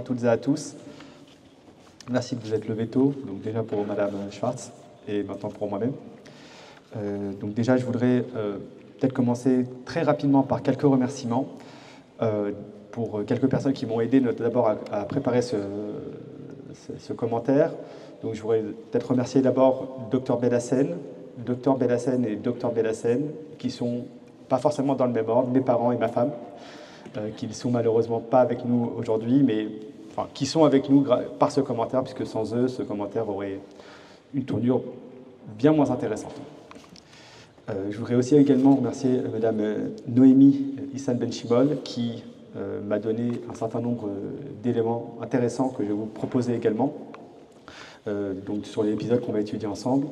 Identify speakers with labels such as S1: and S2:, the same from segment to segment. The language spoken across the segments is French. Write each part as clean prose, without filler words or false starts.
S1: toutes et à tous. Merci de vous être levés tôt, donc déjà pour Madame Schwartz et maintenant pour moi-même. Donc déjà, je voudrais peut-être commencer très rapidement par quelques remerciements pour quelques personnes qui m'ont aidé d'abord à préparer ce commentaire. Donc je voudrais peut-être remercier d'abord Dr Bellassène et Dr Bellassène, qui sont pas forcément dans le même ordre, mes parents et ma femme, qui ne sont malheureusement pas avec nous aujourd'hui, mais enfin, qui sont avec nous par ce commentaire, puisque sans eux, ce commentaire aurait une tournure bien moins intéressante. Je voudrais aussi également remercier Madame Noémie Issan Benchimol, qui m'a donné un certain nombre d'éléments intéressants que je vais vous proposer également, donc sur l'épisode qu'on va étudier ensemble.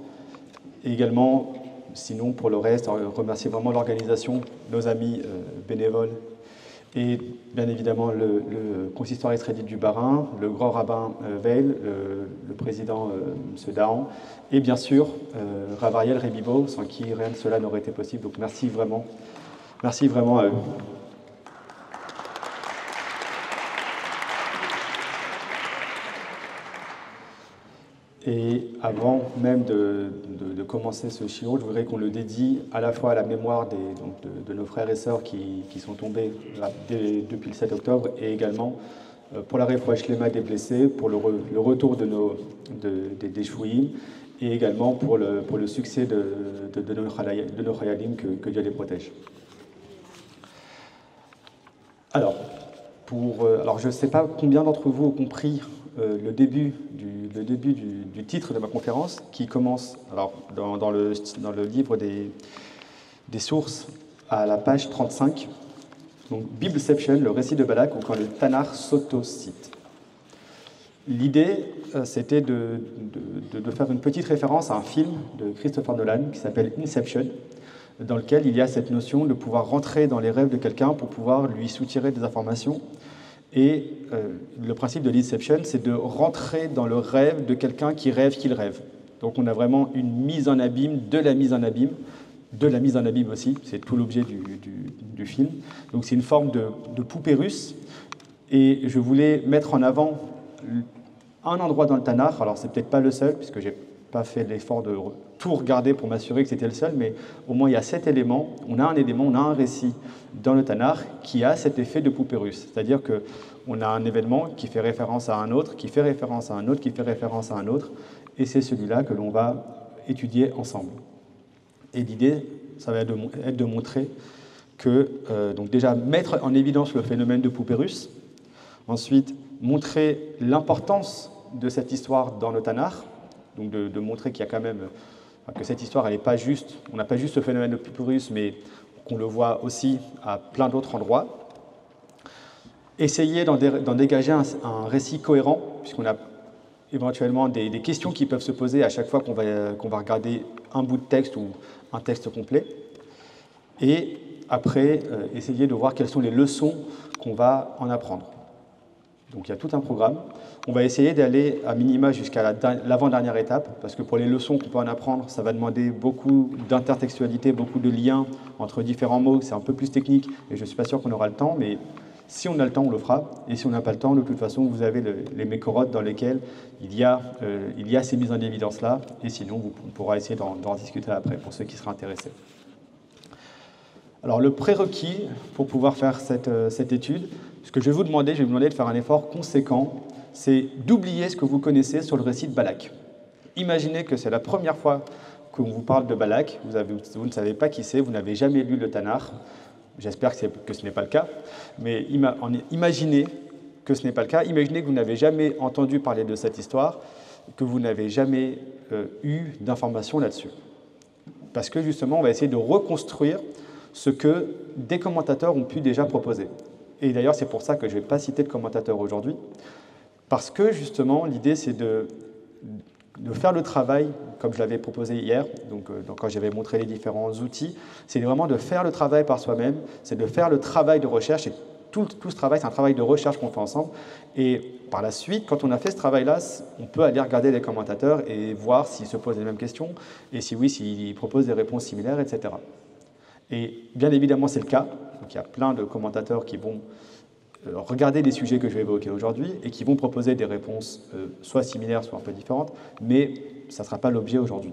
S1: Et également, sinon pour le reste, remercier vraiment l'organisation, nos amis bénévoles, et bien évidemment le consistoire israélite du Bas-Rhin, le grand rabbin Veil, le président M. Dahan, et bien sûr Rav Ariel Rebibo, sans qui rien de cela n'aurait été possible. Donc merci vraiment à eux. Et avant même de commencer ce shiur, je voudrais qu'on le dédie à la fois à la mémoire de nos frères et sœurs qui sont tombés depuis le 7 octobre, et également pour la réfouach shlema des blessés, pour le retour des shvouim, et également pour le succès de nos chayalim, que Dieu les protège. Alors je ne sais pas combien d'entre vous ont compris le début du titre de ma conférence, qui commence dans le livre des sources à la page 35, donc Bibleception, le récit de Balak, ou quand le Tanakh s'auto-cite. L'idée, c'était de faire une petite référence à un film de Christopher Nolan qui s'appelle Inception, dans lequel il y a cette notion de pouvoir rentrer dans les rêves de quelqu'un pour pouvoir lui soutirer des informations. Et le principe de l'Inception, c'est de rentrer dans le rêve de quelqu'un qui rêve qu'il rêve. Donc on a vraiment une mise en abîme, de la mise en abîme aussi, c'est tout l'objet du film. Donc c'est une forme de poupée russe. Et je voulais mettre en avant un endroit dans le Tanakh, alors c'est peut-être pas le seul, puisque j'ai pas fait l'effort de tout regarder pour m'assurer que c'était le seul, mais au moins il y a 7 éléments, on a un récit dans le Tanakh qui a cet effet de poupée russe. C'est-à-dire qu'on a un événement qui fait référence à un autre, qui fait référence à un autre, qui fait référence à un autre, et c'est celui-là que l'on va étudier ensemble. Et l'idée, ça va être de montrer que, donc déjà, mettre en évidence le phénomène de poupée russe, ensuite, montrer l'importance de cette histoire dans le Tanakh, donc de montrer qu'il y a quand même, que cette histoire, elle n'est pas juste, on n'a pas juste ce phénomène de poupée russe, mais qu'on le voit aussi à plein d'autres endroits. Essayer d'en dégager un récit cohérent, puisqu'on a éventuellement des questions qui peuvent se poser à chaque fois qu'on va regarder un bout de texte ou un texte complet. Et après, essayer de voir quelles sont les leçons qu'on va en apprendre. Donc il y a tout un programme. On va essayer d'aller à minima jusqu'à l'avant-dernière étape, parce que pour les leçons qu'on peut en apprendre, ça va demander beaucoup d'intertextualité, beaucoup de liens entre différents mots. C'est un peu plus technique, et je ne suis pas sûr qu'on aura le temps, mais si on a le temps, on le fera. Et si on n'a pas le temps, de toute façon, vous avez les mécorotes dans lesquels il y a ces mises en évidence-là, et sinon, on pourra essayer d'en discuter après, pour ceux qui seraient intéressés. Alors, le prérequis pour pouvoir faire cette étude, ce que je vais vous demander de faire un effort conséquent, c'est d'oublier ce que vous connaissez sur le récit de Balak. Imaginez que c'est la première fois qu'on vous parle de Balak, vous ne savez pas qui c'est, vous n'avez jamais lu le Tanakh, j'espère que ce n'est pas le cas, mais imaginez que ce n'est pas le cas, imaginez que vous n'avez jamais entendu parler de cette histoire, que vous n'avez jamais eu d'informations là-dessus. Parce que justement, on va essayer de reconstruire ce que des commentateurs ont pu déjà proposer. Et d'ailleurs, c'est pour ça que je ne vais pas citer de commentateurs aujourd'hui, parce que justement, l'idée, c'est de faire le travail, comme je l'avais proposé hier, donc quand j'avais montré les différents outils, c'est vraiment de faire le travail par soi-même, c'est de faire le travail de recherche, et tout ce travail, c'est un travail de recherche qu'on fait ensemble, et par la suite, quand on a fait ce travail-là, on peut aller regarder les commentateurs et voir s'ils se posent les mêmes questions, et si oui, s'ils proposent des réponses similaires, etc. Et bien évidemment, c'est le cas, donc il y a plein de commentateurs qui vont regarder les sujets que je vais évoquer aujourd'hui et qui vont proposer des réponses soit similaires, soit un peu différentes, mais ça ne sera pas l'objet aujourd'hui.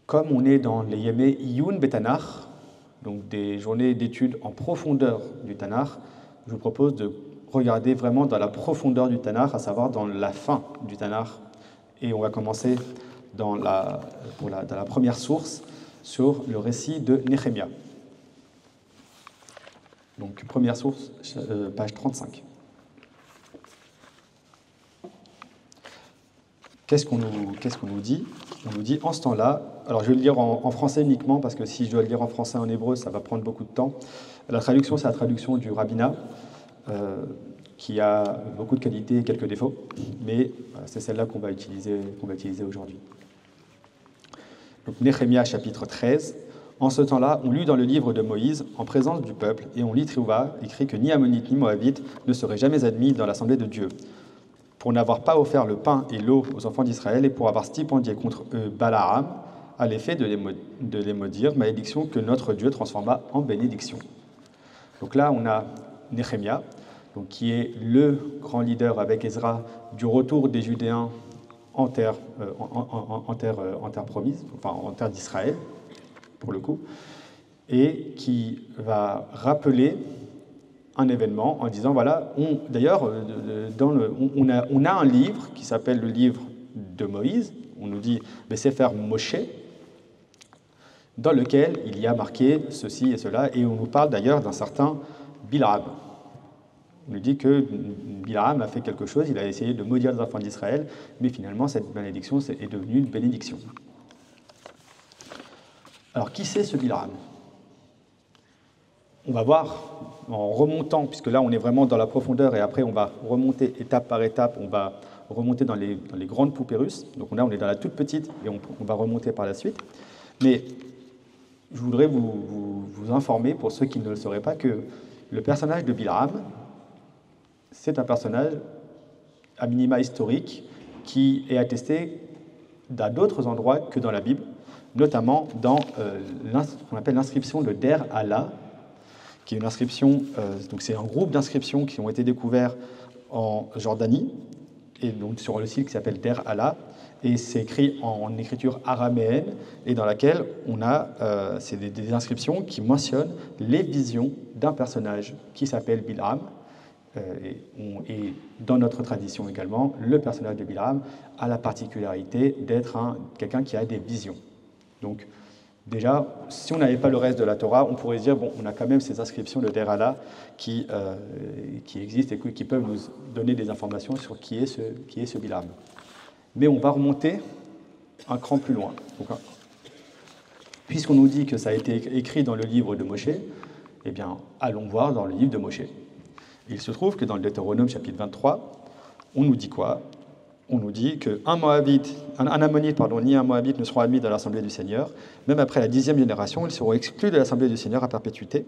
S1: Comme on est dans les Yemé Iyun Betanach, donc des journées d'études en profondeur du Tanakh, je vous propose de regarder vraiment dans la profondeur du Tanakh, à savoir dans la fin du Tanakh. Et on va commencer dans la première source, sur le récit de Néhémia. Donc, première source, page 35. Qu'est-ce qu'on nous dit? On nous dit, en ce temps-là, alors je vais le lire en français uniquement, parce que si je dois le lire en français et en hébreu, ça va prendre beaucoup de temps. La traduction, c'est la traduction du rabbinat, qui a beaucoup de qualités et quelques défauts, mais c'est celle-là qu'on va utiliser aujourd'hui. Donc, Néhémia, chapitre 13. En ce temps-là, on lut dans le livre de Moïse, en présence du peuple, et on lit trouva, écrit que ni Ammonites ni Moabites ne seraient jamais admis dans l'assemblée de Dieu, pour n'avoir pas offert le pain et l'eau aux enfants d'Israël, et pour avoir stipendié contre eux Balaam, à l'effet de les maudire, malédiction que notre Dieu transforma en bénédiction. Donc là, on a Néhémia, donc qui est le grand leader avec Ezra du retour des Judéens en terre promise, enfin en terre d'Israël, pour le coup, et qui va rappeler un événement en disant, voilà, d'ailleurs, on a un livre qui s'appelle le livre de Moïse, on nous dit Sefer Moshe, dans lequel il y a marqué ceci et cela, et on nous parle d'ailleurs d'un certain Bilam. On nous dit que Bilam a fait quelque chose, il a essayé de maudire les enfants d'Israël, mais finalement cette malédiction est devenue une bénédiction. Alors qui c'est ce Bilam? On va voir en remontant, puisque là on est vraiment dans la profondeur et après on va remonter étape par étape, on va remonter dans les grandes poupées russes. Donc là on est dans la toute petite et on va remonter par la suite. Mais je voudrais vous informer, pour ceux qui ne le sauraient pas, que le personnage de Bilam, c'est un personnage à minima historique qui est attesté à d'autres endroits que dans la Bible, notamment dans ce qu'on appelle l'inscription de Der Allah, qui est une inscription, donc c'est un groupe d'inscriptions qui ont été découverts en Jordanie, et donc sur le site qui s'appelle Der Allah, et c'est écrit en écriture araméenne, et dans laquelle on a c'est des inscriptions qui mentionnent les visions d'un personnage qui s'appelle Bilam, et dans notre tradition également, le personnage de Bilam a la particularité d'être quelqu'un qui a des visions. Donc, déjà, si on n'avait pas le reste de la Torah, on pourrait se dire, bon, on a quand même ces inscriptions de Der Allah qui existent et qui peuvent nous donner des informations sur qui est ce Bilam. Mais on va remonter un cran plus loin. Donc, puisqu'on nous dit que ça a été écrit dans le livre de Moshe, eh bien, allons voir dans le livre de Moshe. Il se trouve que dans le Deutéronome chapitre 23, on nous dit quoi? On nous dit qu'un Ammonite ni un Moabite ne seront admis dans l'assemblée du Seigneur. Même après la 10e génération, ils seront exclus de l'assemblée du Seigneur à perpétuité,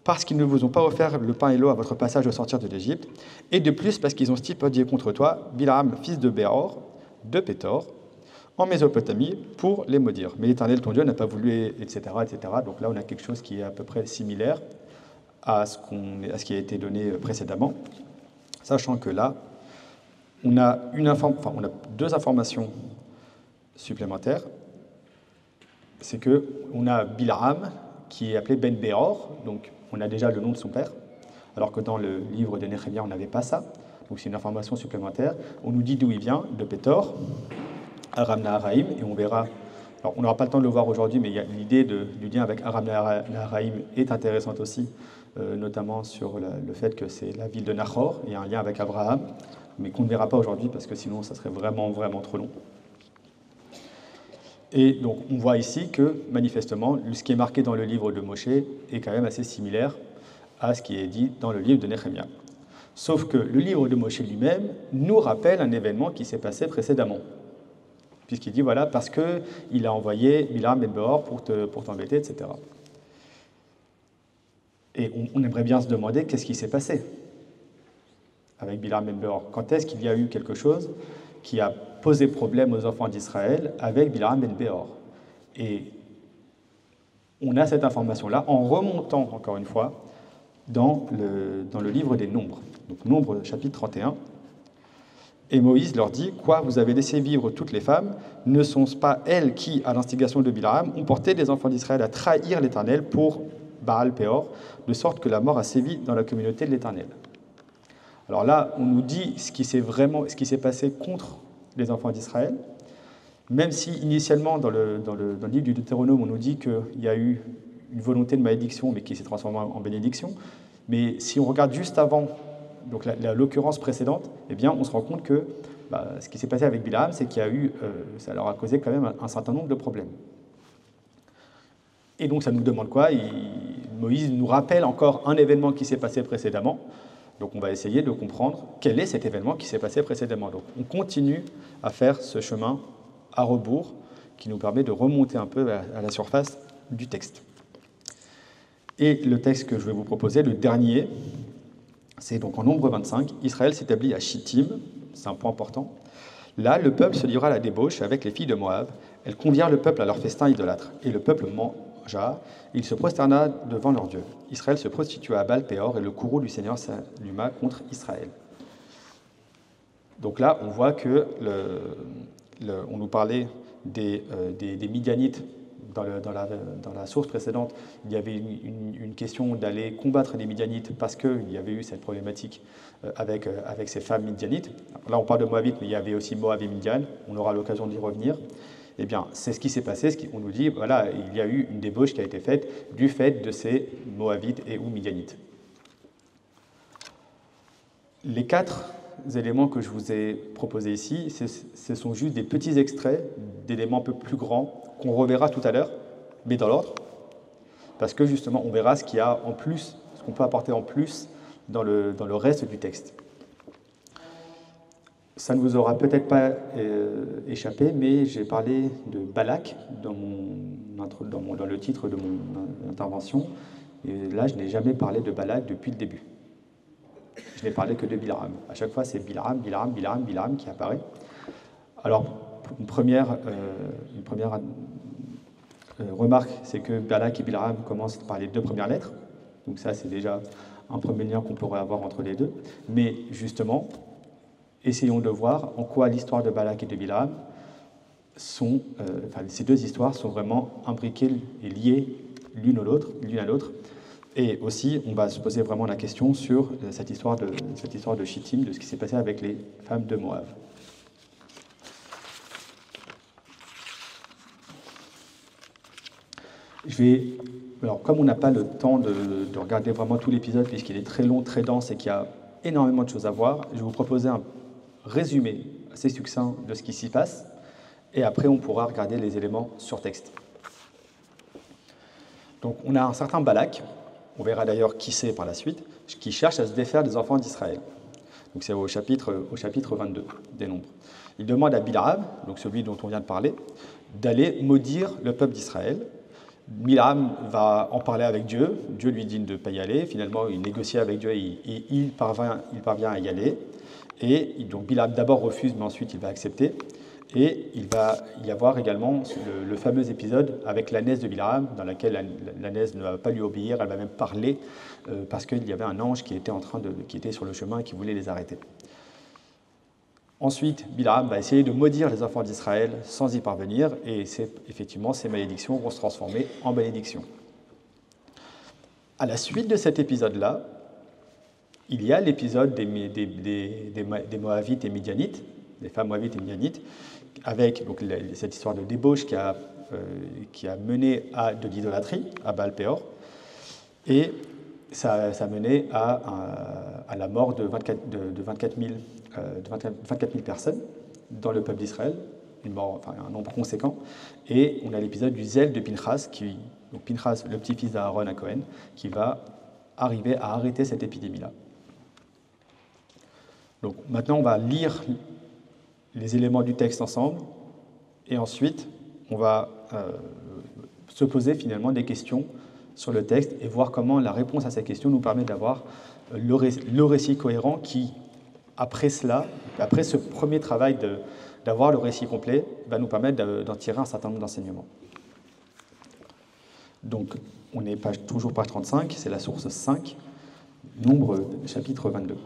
S1: parce qu'ils ne vous ont pas offert le pain et l'eau à votre passage au sortir de l'Égypte, et de plus parce qu'ils ont stipendié contre toi Bilam, fils de Béor, de Pétor, en Mésopotamie, pour les maudire. Mais l'Éternel, ton Dieu, n'a pas voulu, etc., etc. Donc là, on a quelque chose qui est à peu près similaire à ce qui a été donné précédemment, sachant que là, on a deux informations supplémentaires. C'est qu'on a Bilam, qui est appelé Ben Béor, donc on a déjà le nom de son père, alors que dans le livre de Néhémia, on n'avait pas ça. Donc c'est une information supplémentaire. On nous dit d'où il vient, de Pétor, Aram Naharaim, et on verra. Alors on n'aura pas le temps de le voir aujourd'hui, mais l'idée du lien avec Aram Naharaim est intéressante aussi, notamment sur le fait que c'est la ville de Nachor, il y a un lien avec Abraham, mais qu'on ne verra pas aujourd'hui parce que sinon ça serait vraiment, vraiment trop long. Et donc on voit ici que, manifestement, ce qui est marqué dans le livre de Moshe est quand même assez similaire à ce qui est dit dans le livre de Néhémia. Sauf que le livre de Moshe lui-même nous rappelle un événement qui s'est passé précédemment. Puisqu'il dit, voilà, parce qu'il a envoyé Bilam Ben Béor pour t'embêter, etc. Et on aimerait bien se demander qu'est-ce qui s'est passé avec Bilam Ben Béor. Quand est-ce qu'il y a eu quelque chose qui a posé problème aux enfants d'Israël avec Bilam Ben Béor? Et on a cette information-là en remontant, encore une fois, dans le livre des Nombres. Donc Nombres, chapitre 31. Et Moïse leur dit, « Quoi, vous avez laissé vivre toutes les femmes? Ne sont-ce pas elles qui, à l'instigation de Bilam, ont porté les enfants d'Israël à trahir l'Éternel pour Baal-Péor, de sorte que la mort a sévi dans la communauté de l'Éternel ?» Alors là, on nous dit ce qui s'est passé contre les enfants d'Israël, même si initialement, dans le livre du Deutéronome, on nous dit qu'il y a eu une volonté de malédiction, mais qui s'est transformée en bénédiction. Mais si on regarde juste avant, donc l'occurrence précédente, eh bien, on se rend compte que ce qui s'est passé avec Bilam, c'est qu'il y a eu, ça leur a causé quand même un certain nombre de problèmes. Et donc ça nous demande quoi? Moïse nous rappelle encore un événement qui s'est passé précédemment. Donc on va essayer de comprendre quel est cet événement qui s'est passé précédemment. Donc on continue à faire ce chemin à rebours qui nous permet de remonter un peu à la surface du texte. Et le texte que je vais vous proposer, le dernier, c'est donc en Nombre 25, Israël s'établit à Shittim, c'est un point important. Là, le peuple se livra à la débauche avec les filles de Moab. Elles convièrent le peuple à leur festin idolâtre. Et le peuple mangea, il se prosterna devant leur Dieu. Israël se prostitua à Baal-Péor et le courroux du Seigneur s'alluma contre Israël. Donc là, on voit que on nous parlait des Midianites. Dans la source précédente, il y avait une question d'aller combattre les Midianites parce qu'il y avait eu cette problématique avec ces femmes Midianites. Là, on parle de Moabites, mais il y avait aussi Moab et Midian. On aura l'occasion d'y revenir. Eh bien, c'est ce qui s'est passé. On nous dit, voilà, il y a eu une débauche qui a été faite du fait de ces Moabites et ou Midianites. Les 4 éléments que je vous ai proposés ici, ce sont juste des petits extraits d'éléments un peu plus grands qu'on reverra tout à l'heure, mais dans l'ordre, parce que justement, on verra ce qu'il y a en plus, ce qu'on peut apporter en plus dans le reste du texte. Ça ne vous aura peut-être pas échappé, mais j'ai parlé de Balak dans le titre de mon intervention, et là, je n'ai jamais parlé de Balak depuis le début. Je n'ai parlé que de Bilam. À chaque fois, c'est Bilam qui apparaît. Alors, une première remarque, c'est que Balak et Bilam commencent par les 2 premières lettres. Donc ça, c'est déjà un premier lien qu'on pourrait avoir entre les deux. Mais justement, essayons de voir en quoi l'histoire de Balak et de Bilam ces 2 histoires sont vraiment imbriquées et liées l'une à l'autre. Et aussi, on va se poser vraiment la question sur cette histoire de Shittim, de ce qui s'est passé avec les femmes de Moab. Alors, comme on n'a pas le temps de regarder vraiment tout l'épisode, puisqu'il est très long, très dense et qu'il y a énormément de choses à voir, je vais vous proposer un résumé assez succinct de ce qui s'y passe, et après on pourra regarder les éléments sur texte. Donc, on a un certain Balak, on verra d'ailleurs qui c'est par la suite, qui cherche à se défaire des enfants d'Israël. Donc c'est au chapitre 22 des Nombres. Il demande à Bilam, donc celui dont on vient de parler, d'aller maudire le peuple d'Israël. Bilam va en parler avec Dieu. Dieu lui dit de ne pas y aller. Finalement, il négocie avec Dieu et il parvient à y aller. Et donc Bilam d'abord refuse, mais ensuite il va accepter. Et il va y avoir également le fameux épisode avec l'ânesse de Bilam, dans laquelle l'ânesse ne va pas lui obéir, elle va même parler, parce qu'il y avait un ange qui était sur le chemin et qui voulait les arrêter. Ensuite, Bilam va essayer de maudire les enfants d'Israël sans y parvenir, et effectivement, ces malédictions vont se transformer en bénédictions. À la suite de cet épisode-là, il y a l'épisode des Moabites et Midianites, des femmes Moabites et Midianites, avec donc, cette histoire de débauche qui a mené à de l'idolâtrie, à Baal-Péor, et ça a mené à la mort de 24 000 personnes dans le peuple d'Israël, un nombre conséquent, et on a l'épisode du zèle de Pinchas, donc Pinchas, le petit-fils d'Aaron à Cohen, qui va arriver à arrêter cette épidémie-là. Donc maintenant, on va lire les éléments du texte ensemble, et ensuite, on va se poser finalement des questions sur le texte et voir comment la réponse à ces questions nous permet d'avoir le récit cohérent qui, après ce premier travail d'avoir le récit complet, va nous permettre d'en tirer un certain nombre d'enseignements. Donc, on est toujours page 35, c'est la source 5. Nombre, chapitre 22.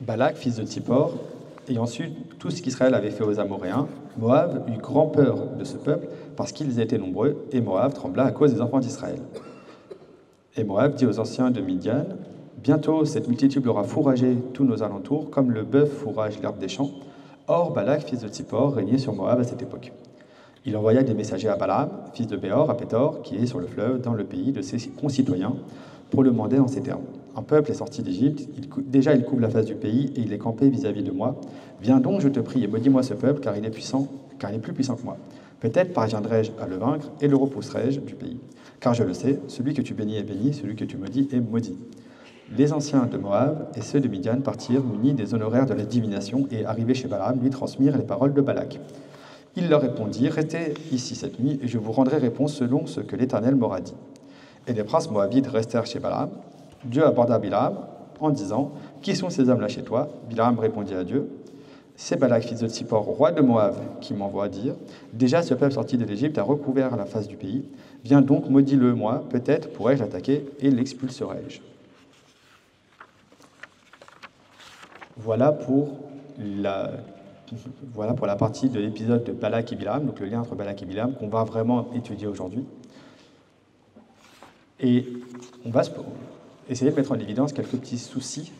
S1: Balak, fils de Tsippor, ayant su tout ce qu'Israël avait fait aux Amoréens, Moab eut grand peur de ce peuple parce qu'ils étaient nombreux, et Moab trembla à cause des enfants d'Israël. Et Moab dit aux anciens de Midian, « Bientôt cette multitude aura fourragé tous nos alentours, comme le bœuf fourrage l'herbe des champs. » Or, Balak, fils de Tsippor, régnait sur Moab à cette époque. Il envoya des messagers à Balaam, fils de Béor, à Pétor, qui est sur le fleuve, dans le pays de ses concitoyens, pour le demander en ces termes. Un peuple est sorti d'Égypte, déjà il couvre la face du pays, et il est campé vis-à-vis de moi. Viens donc, je te prie, et maudis-moi ce peuple, car il est puissant, car il est plus puissant que moi. Peut-être parviendrai-je à le vaincre, et le repousserai-je du pays. Car je le sais, celui que tu bénis est béni, celui que tu maudis est maudit. Les anciens de Moab et ceux de Midian partirent, munis des honoraires de la divination, et arrivés chez Balaam, lui transmirent les paroles de Balak. Il leur répondit, « Restez ici cette nuit, et je vous rendrai réponse selon ce que l'Éternel m'aura dit. » Et les princes moabites restèrent chez Balaam. Dieu aborda Bilam en disant, « Qui sont ces hommes-là chez toi ?» Bilam répondit à Dieu, « C'est Balak, fils de Tsippor, roi de Moab, qui m'envoie dire, « Déjà ce peuple sorti de l'Égypte a recouvert la face du pays. Viens donc, maudis-le moi, peut-être pourrais-je l'attaquer et l'expulserai-je. » Voilà pour la partie de l'épisode de Balak et Bilam, donc le lien entre Balak et Bilam, qu'on va vraiment étudier aujourd'hui. Et on va essayer de mettre en évidence quelques petits soucis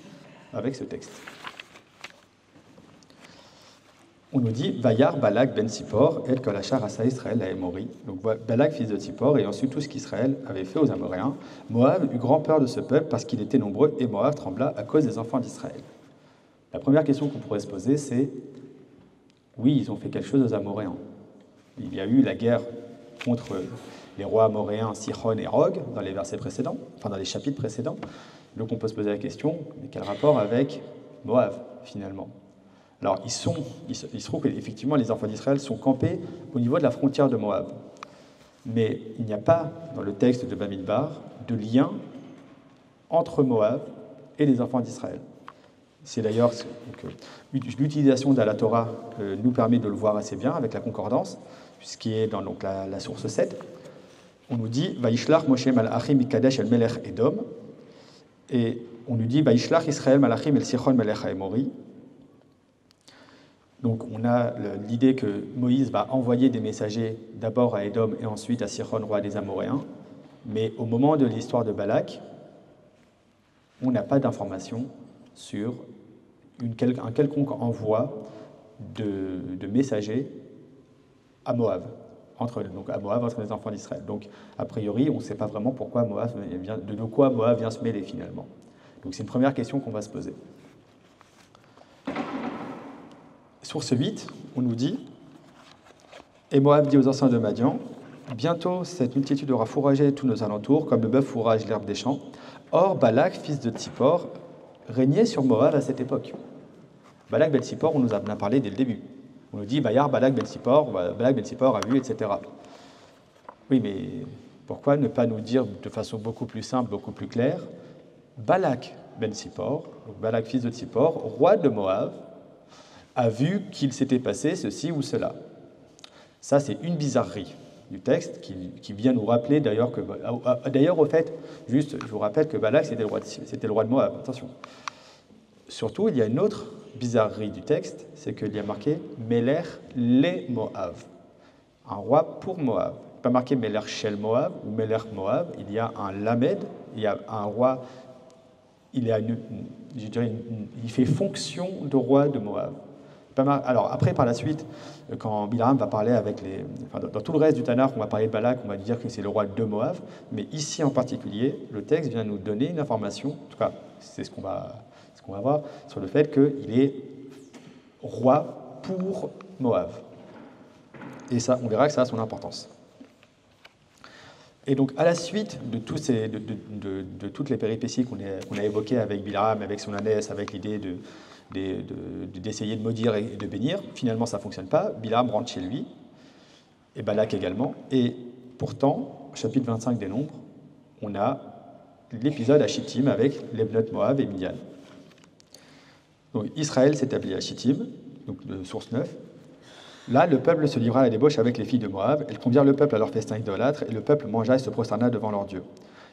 S1: avec ce texte. On nous dit « Vayar Balak ben Tsippor, et kol hashar asa Israël à Émori ». Donc Balak, fils de Tsippor, ayant su tout ce qu'Israël avait fait aux Amoréens, Moab eut grand peur de ce peuple parce qu'il était nombreux, et Moab trembla à cause des enfants d'Israël. La première question qu'on pourrait se poser, c'est oui, ils ont fait quelque chose aux Amoréens. Il y a eu la guerre contre les rois amoréens Sihon et Og dans les versets précédents, enfin dans les chapitres précédents. Donc on peut se poser la question, mais quel rapport avec Moab finalement? Alors il se trouve qu'effectivement les enfants d'Israël sont campés au niveau de la frontière de Moab. Mais il n'y a pas dans le texte de Bamidbar de lien entre Moab et les enfants d'Israël. C'est d'ailleurs l'utilisation de la Torah nous permet de le voir assez bien avec la concordance, puisqu'il est dans donc, la source 7. On nous dit « Vaishlach Moshe malachim mikadesh el melech Edom » et on nous dit « Vaishlach Israël malachim el Sichon melech haEmori » Donc on a l'idée que Moïse va envoyer des messagers d'abord à Édom et ensuite à Sichon, roi des Amoréens. Mais au moment de l'histoire de Balak, on n'a pas d'informations sur un quelconque envoi de messagers à Moab, entre les enfants d'Israël. Donc, a priori, on ne sait pas vraiment pourquoi de quoi Moab vient se mêler finalement. Donc, c'est une première question qu'on va se poser. Source 8, on nous dit « Et Moab dit aux anciens de Madian, « Bientôt cette multitude aura fourragé tous nos alentours, comme le bœuf fourrage l'herbe des champs. Or, Balak, fils de Tsippor, régnait sur Moab à cette époque. » Balak ben Tsippor, on nous en a parlé dès le début. On nous dit, Bayar, Balak ben Tsippor a vu, etc. Oui, mais pourquoi ne pas nous dire de façon beaucoup plus simple, beaucoup plus claire, Balak ben Tsippor, Balak fils de Tsippor, roi de Moab, a vu qu'il s'était passé ceci ou cela. Ça, c'est une bizarrerie du texte qui vient nous rappeler d'ailleurs que... D'ailleurs, au fait, juste, je vous rappelle que Balak, c'était le roi de Moab. Attention. Surtout, il y a une autre bizarrerie du texte, c'est qu'il y a marqué « Meler les Moab », un roi pour Moab. Pas marqué « Meler shel Moab » ou « Meler Moab », il y a un Lamed, il y a un roi, il fait fonction de roi de Moab. Alors après, par la suite, quand Bilam va parler dans tout le reste du Tanakh, on va parler de Balak, on va dire que c'est le roi de Moab, mais ici en particulier, le texte vient nous donner une information, en tout cas, c'est ce qu'on va voir, sur le fait qu'il est roi pour Moab. Et ça, on verra que ça a son importance. Et donc, à la suite de toutes les péripéties qu'on a évoquées avec Bilam, avec son ânesse, avec l'idée d'essayer de maudire et de bénir, finalement, ça ne fonctionne pas. Bilam rentre chez lui, et Balak également. Et pourtant, au chapitre 25 des Nombres, on a l'épisode à Shittim avec Lebnot Moab et Midian. Donc Israël s'établit à Shittim, donc de source 9. Là, le peuple se livra à la débauche avec les filles de Moab. Elles conduirent le peuple à leur festin idolâtre, et le peuple mangea et se prosterna devant leur Dieu.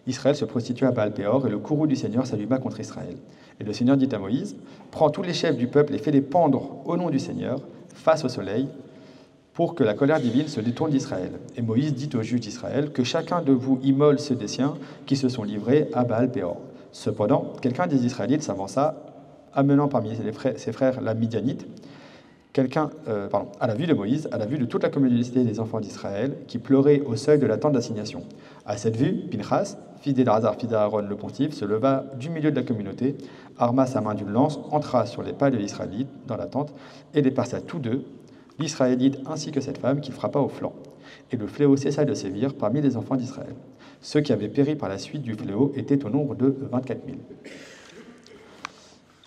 S1: Israël se prostitua à Baal-Péor, et le courroux du Seigneur s'alluma contre Israël. Et le Seigneur dit à Moïse, « Prends tous les chefs du peuple et fais-les pendre au nom du Seigneur, face au soleil, pour que la colère divine se détourne d'Israël. » Et Moïse dit aux juges d'Israël, « Que chacun de vous immole ceux des siens qui se sont livrés à Baal-Péor. » Cependant, quelqu'un des Israélites s'avança, amenant parmi ses frères la Midianite, à la vue de Moïse, à la vue de toute la communauté des enfants d'Israël, qui pleuraient au seuil de la tente d'assignation. À cette vue, Pinchas, fils d'Éléazar, fils d'Aaron le pontife, se leva du milieu de la communauté, arma sa main d'une lance, entra sur les pas de l'Israélite dans la tente, et les passa tous deux, l'Israélite ainsi que cette femme, qu'il frappa au flanc. Et le fléau cessa de sévir parmi les enfants d'Israël. Ceux qui avaient péri par la suite du fléau étaient au nombre de 24 000.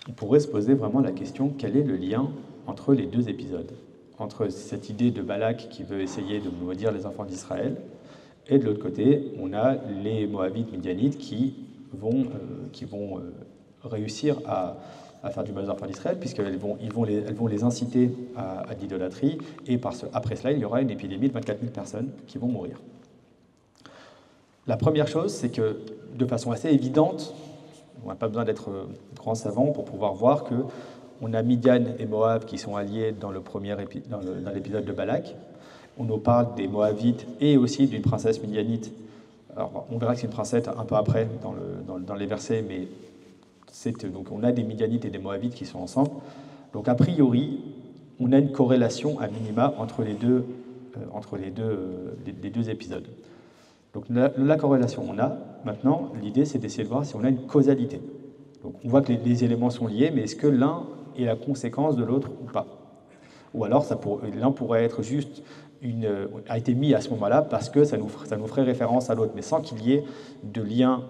S1: On pourrait se poser vraiment la question, quel est le lien entre les deux épisodes, entre cette idée de Balak qui veut essayer de maudire les enfants d'Israël, et de l'autre côté, on a les Moabites midianites qui vont réussir à faire du mal aux enfants d'Israël, puisqu'elles vont les inciter à l'idolâtrie, et après cela, il y aura une épidémie de 24 000 personnes qui vont mourir. La première chose, c'est que, de façon assez évidente, on n'a pas besoin d'être grand savant pour pouvoir voir que on a Midian et Moab qui sont alliés dans l'épisode de Balak. On nous parle des Moabites et aussi d'une princesse midianite. Alors, on verra que c'est une princesse un peu après dans les versets, mais donc on a des Midianites et des Moabites qui sont ensemble. Donc a priori, on a une corrélation à minima entre les deux épisodes. Donc la corrélation on a. Maintenant, l'idée c'est d'essayer de voir si on a une causalité. Donc on voit que les éléments sont liés, mais est-ce que l'un est la conséquence de l'autre ou pas? Ou alors l'un pourrait être juste a été mis à ce moment-là parce que ça nous ferait référence à l'autre, mais sans qu'il y ait de lien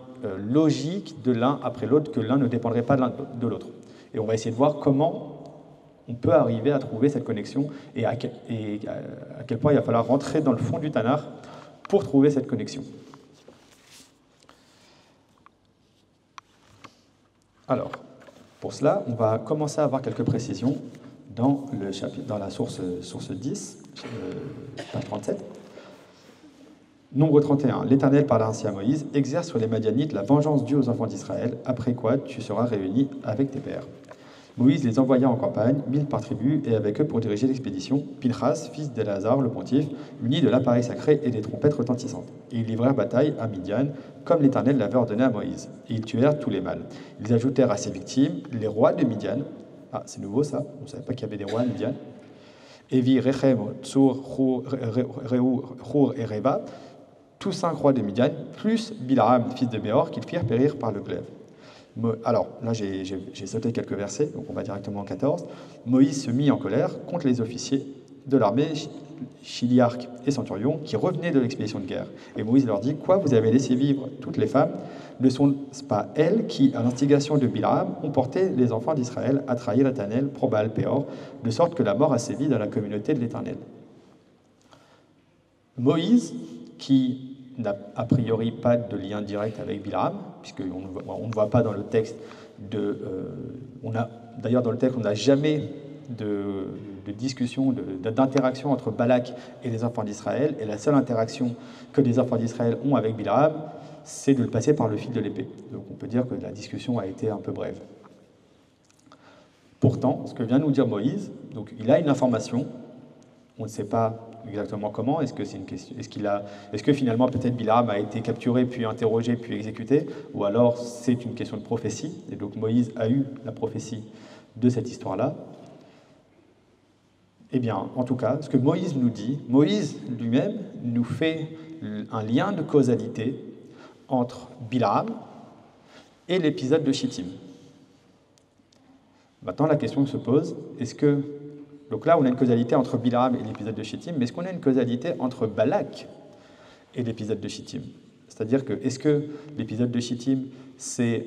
S1: logique de l'un après l'autre, que l'un ne dépendrait pas de l'autre. Et on va essayer de voir comment on peut arriver à trouver cette connexion et à quel point il va falloir rentrer dans le fond du Tanakh pour trouver cette connexion. Alors, pour cela, on va commencer à avoir quelques précisions dans la source 10, page 37. Nombre 31. L'Éternel parla ainsi à Moïse, exerce sur les Madianites la vengeance due aux enfants d'Israël, après quoi tu seras réuni avec tes pères. Moïse les envoya en campagne, 1000 par tribu, et avec eux pour diriger l'expédition, Pinchas, fils d'Éléazar, le pontife, muni de l'appareil sacré et des trompettes retentissantes. Et ils livrèrent bataille à Midian, comme l'Éternel l'avait ordonné à Moïse. Et ils tuèrent tous les mâles. Ils ajoutèrent à ces victimes les rois de Midian. Ah, c'est nouveau ça, on ne savait pas qu'il y avait des rois à Midian. Évi, Rechem, Tsur, Hur et Reva, tous 5 rois de Midian, plus Bilaam, fils de Béor, qu'ils firent périr par le glaive. Alors, là, j'ai sauté quelques versets, donc on va directement en 14. Moïse se mit en colère contre les officiers de l'armée, Chiliarque et Centurion, qui revenaient de l'expédition de guerre. Et Moïse leur dit, « Quoi, vous avez laissé vivre toutes les femmes? Ne sont-ce pas elles qui, à l'instigation de Bilaam, ont porté les enfants d'Israël à trahir l'Éternel, pro Baal-Péor, de sorte que la mort a sévi dans la communauté de l'Éternel ?» Moïse, qui n'a a priori pas de lien direct avec Bilaam, puisqu'on ne voit pas dans le texte d'ailleurs dans le texte, on n'a jamais de discussion, d'interaction entre Balak et les enfants d'Israël, et la seule interaction que les enfants d'Israël ont avec Bilaam, c'est de le passer par le fil de l'épée. Donc on peut dire que la discussion a été un peu brève. Pourtant, ce que vient nous dire Moïse, donc il a une information, on ne sait pas exactement comment, est-ce que finalement peut-être Bilaam a été capturé, puis interrogé, puis exécuté, ou alors c'est une question de prophétie, et donc Moïse a eu la prophétie de cette histoire-là. Eh bien, en tout cas, ce que Moïse nous dit, Moïse lui-même nous fait un lien de causalité entre Bilaam et l'épisode de Chittim. Maintenant, la question se pose, donc là, on a une causalité entre Bilaam et l'épisode de Chittim, mais est-ce qu'on a une causalité entre Balak et l'épisode de Chittim? C'est-à-dire que, est-ce que l'épisode de Chittim, c'est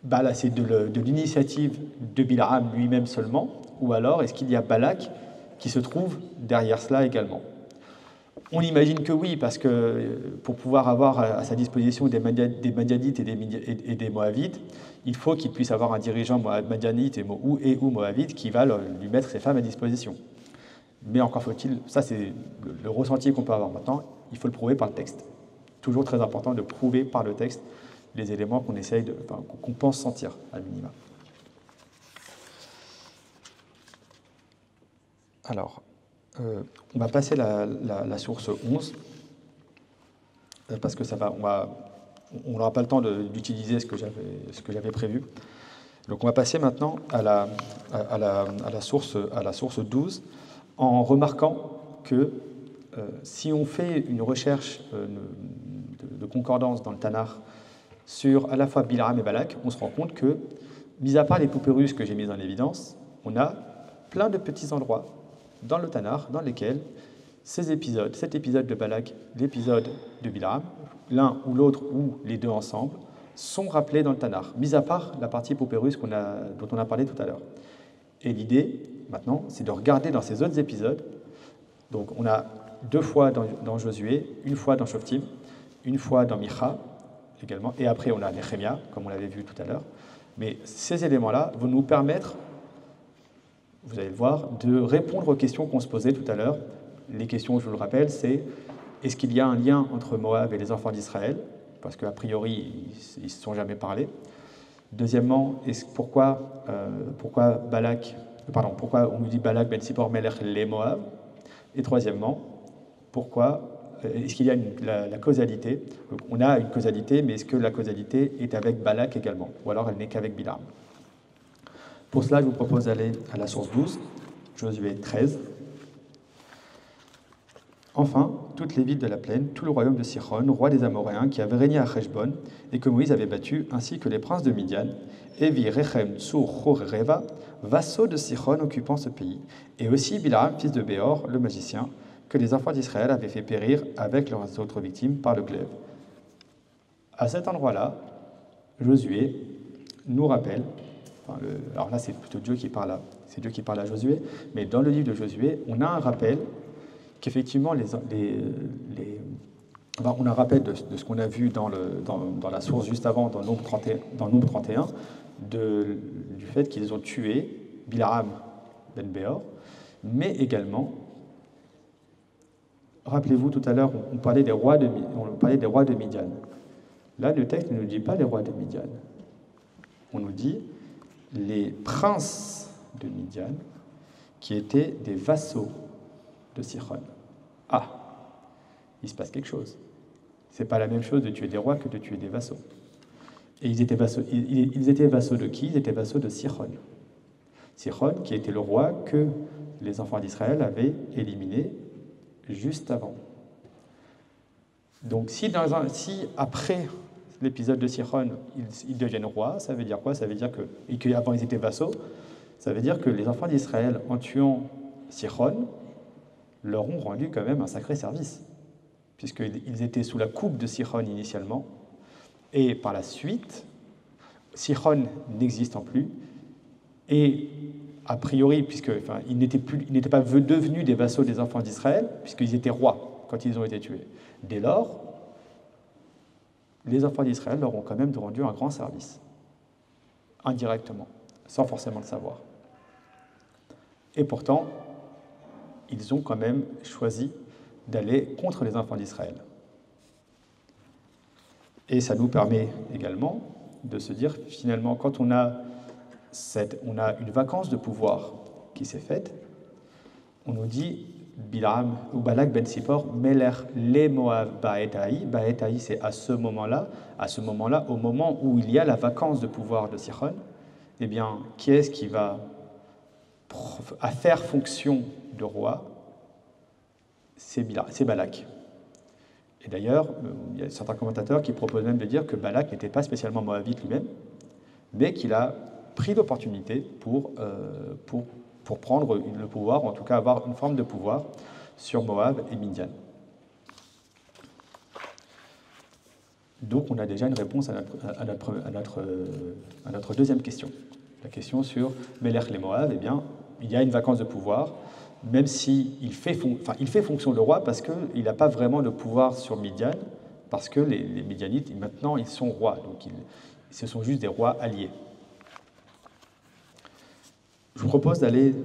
S1: de l'initiative de Bilaam lui-même seulement, ou alors est-ce qu'il y a Balak qui se trouve derrière cela également? On imagine que oui, parce que pour pouvoir avoir à sa disposition des Madianites et des Moabites, il faut qu'il puisse avoir un dirigeant Madianite ou Moabite qui va lui mettre ses femmes à disposition. Mais encore faut-il, ça c'est le ressenti qu'on peut avoir maintenant, il faut le prouver par le texte. toujours très important de prouver par le texte les éléments qu'on pense sentir, à minima. Alors, on va passer la source 11, parce que on n'aura pas le temps d'utiliser ce que j'avais prévu. Donc on va passer maintenant à la source 12, en remarquant que si on fait une recherche de concordance dans le Tanakh sur à la fois Bilam et Balak, on se rend compte que, mis à part les poupées russes que j'ai mises en évidence, on a plein de petits endroits dans le Tanakh dans lesquels cet épisode de Balak, l'épisode de Bilam, l'un ou l'autre ou les deux ensemble, sont rappelés dans le Tanakh, mis à part la partie poupée russe dont on a parlé tout à l'heure. Et l'idée, maintenant, c'est de regarder dans ces autres épisodes. Donc on a 2 fois dans Josué, 1 fois dans Shoftim, 1 fois dans Micha également, et après on a Nehemia, comme on l'avait vu tout à l'heure. Mais ces éléments-là vont nous permettre, vous allez le voir, de répondre aux questions qu'on se posait tout à l'heure. Les questions, je vous le rappelle, c'est est-ce qu'il y a un lien entre Moab et les enfants d'Israël? Parce qu'a priori, ils ne se sont jamais parlé. Deuxièmement, pourquoi on nous dit Balak ben Sipor Melech les Moab? Et troisièmement, est-ce qu'il y a la causalité? Donc, on a une causalité, mais est-ce que la causalité est avec Balak également? Ou alors elle n'est qu'avec Bilam? Pour cela, je vous propose d'aller à la source 12, Josué 13. Enfin, toutes les villes de la plaine, tout le royaume de Sichon, roi des Amoréens, qui avait régné à Heshbon, et que Moïse avait battu, ainsi que les princes de Midian, Evi, Rechem, Tsur, Hor et Reva, vassaux de Sichon occupant ce pays, et aussi Bilam, fils de Béor, le magicien, que les enfants d'Israël avaient fait périr avec leurs autres victimes par le glaive. À cet endroit-là, Josué nous rappelle, alors là c'est plutôt Dieu qui parle à Josué, mais dans le livre de Josué, on a un rappel qu'effectivement, on a un rappel de ce qu'on a vu dans la source juste avant, dans Nombre 31, du fait qu'ils ont tué Bilam ben Béor, mais également, rappelez-vous tout à l'heure, on parlait des rois de Midian. Là, le texte ne nous dit pas les rois de Midian. On nous dit les princes de Midian, qui étaient des vassaux de Sichon. Ah, il se passe quelque chose. C'est pas la même chose de tuer des rois que de tuer des vassaux. Et ils étaient vassaux de qui? Ils étaient vassaux de Sichon. Sichon, qui était le roi que les enfants d'Israël avaient éliminé juste avant. Donc si après l'épisode de Sichon, ils deviennent rois, ça veut dire quoi? Ça veut dire qu'avant ils étaient vassaux, ça veut dire que les enfants d'Israël, en tuant Sichon, leur ont rendu quand même un sacré service, puisqu'ils étaient sous la coupe de Sichon initialement, et par la suite, Sichon n'existant plus, et a priori, ils n'étaient pas devenus des vassaux des enfants d'Israël, puisqu'ils étaient rois quand ils ont été tués. Dès lors, les enfants d'Israël leur ont quand même rendu un grand service, indirectement, sans forcément le savoir. Et pourtant, ils ont quand même choisi d'aller contre les enfants d'Israël. Et ça nous permet également de se dire, finalement, quand on a une vacance de pouvoir qui s'est faite, on nous dit Bilam ou Balak ben Sipor, Meler les Moab Baetaï. Baetaï, c'est à ce moment-là, au moment où il y a la vacance de pouvoir de Sichon, eh bien, qui est-ce qui va faire fonction de roi? C'est Balak. Et d'ailleurs, il y a certains commentateurs qui proposent même de dire que Balak n'était pas spécialement moabite lui-même, mais qu'il a pris l'opportunité pour prendre le pouvoir, ou en tout cas avoir une forme de pouvoir sur Moab et Midian. Donc on a déjà une réponse à notre deuxième question. La question sur Melech les Moab, eh bien, il y a une vacance de pouvoir, même s'il fait fonction de roi parce qu'il n'a pas vraiment de pouvoir sur Midian, parce que les Midianites, maintenant, ils sont rois, donc ce sont juste des rois alliés. Je vous propose d'aller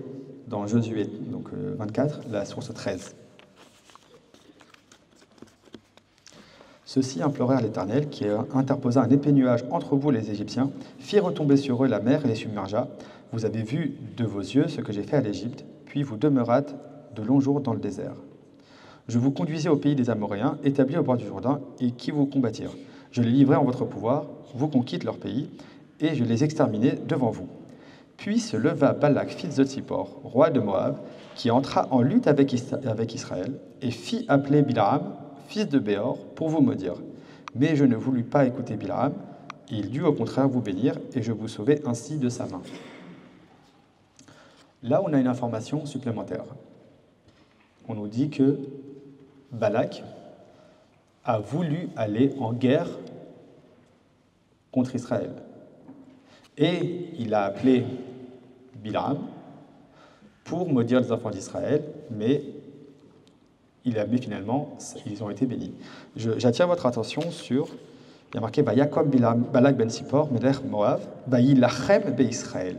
S1: dans Josué, donc 24, la source 13. Ceux-ci implorèrent l'Éternel, qui interposa un épais nuage entre vous et les Égyptiens, fit retomber sur eux la mer et les submergea. Vous avez vu de vos yeux ce que j'ai fait à l'Égypte, puis vous demeurâtes de longs jours dans le désert. Je vous conduisais au pays des Amoréens, établis au bord du Jourdain, et qui vous combattirent. Je les livrai en votre pouvoir, vous conquîtes leur pays, et je les exterminai devant vous. Puis se leva Balak, fils de Tsippor, roi de Moab, qui entra en lutte avec Israël, et fit appeler Bilaam, fils de Béor, pour vous maudire. Mais je ne voulus pas écouter Bilaam, et il dut au contraire vous bénir, et je vous sauvai ainsi de sa main. Là, on a une information supplémentaire. On nous dit que Balak a voulu aller en guerre contre Israël. Et il a appelé Bilaam pour maudire les enfants d'Israël, mais finalement, ils ont été bénis. J'attire votre attention sur, il y a marqué Vayakom Balak ben Sippor, Melech Moab, Vayilachem be'Israël.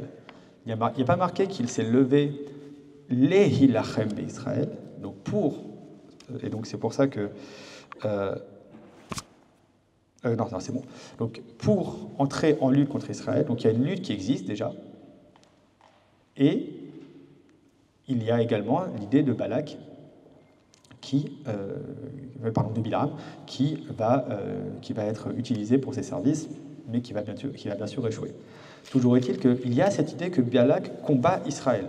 S1: Il n'y a pas marqué qu'il s'est levé les Hilachem be'Israël, donc et donc c'est pour ça que non, c'est bon. Donc, pour entrer en lutte contre Israël, donc il y a une lutte qui existe déjà, et il y a également l'idée de Balak, de Bilam, qui va être utilisé pour ses services, mais qui va bien sûr échouer. Toujours est-il qu'il y a cette idée que Balak combat Israël.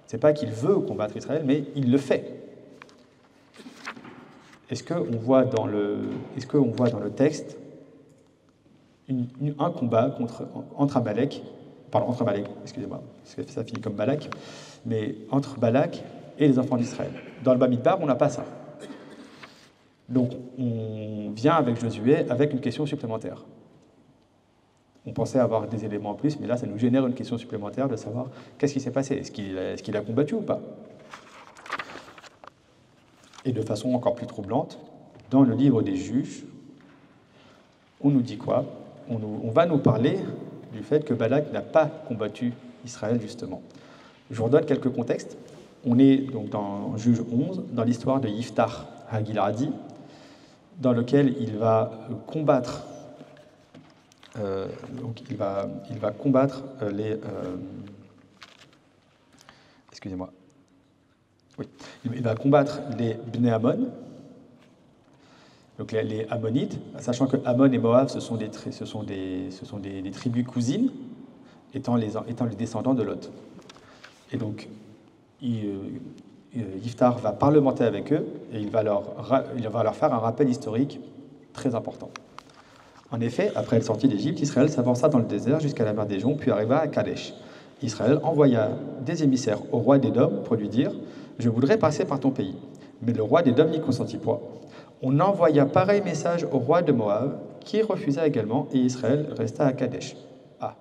S1: Ce n'est pas qu'il veut combattre Israël, mais il le fait. Est-ce qu'on voit dans le texte un combat entre Amalek, excusez-moi, parce que ça finit comme Balak, mais entre Balak et les enfants d'Israël. Dans le Bamidbar, on n'a pas ça. Donc, on vient avec Josué avec une question supplémentaire. On pensait avoir des éléments en plus, mais là, ça nous génère une question supplémentaire de savoir qu'est-ce qui s'est passé. Est-ce qu'il a combattu ou pas? Et de façon encore plus troublante, dans le livre des Juges, on nous dit quoi? On va nous parler du fait que Balak n'a pas combattu Israël, justement. Je vous redonne quelques contextes. On est donc dans Juge 11, dans l'histoire de Yiftar Hagiladi, dans lequel il va combattre les... excusez-moi. Oui, il va combattre les Bnei Ammon, donc les Ammonites, sachant que Ammon et Moab, ce sont des tribus cousines, étant les descendants de Lot. Et donc, Yiftar va parlementer avec eux et il va leur faire un rappel historique très important. En effet, après la sortie d'Égypte, Israël s'avança dans le désert jusqu'à la mer des Joncs, puis arriva à Kadesh. Israël envoya des émissaires au roi d'Édom pour lui dire « Je voudrais passer par ton pays ». Mais le roi d'Édom n'y consentit point. On envoya pareil message au roi de Moab, qui refusa également, et Israël resta à Kadesh. Ah,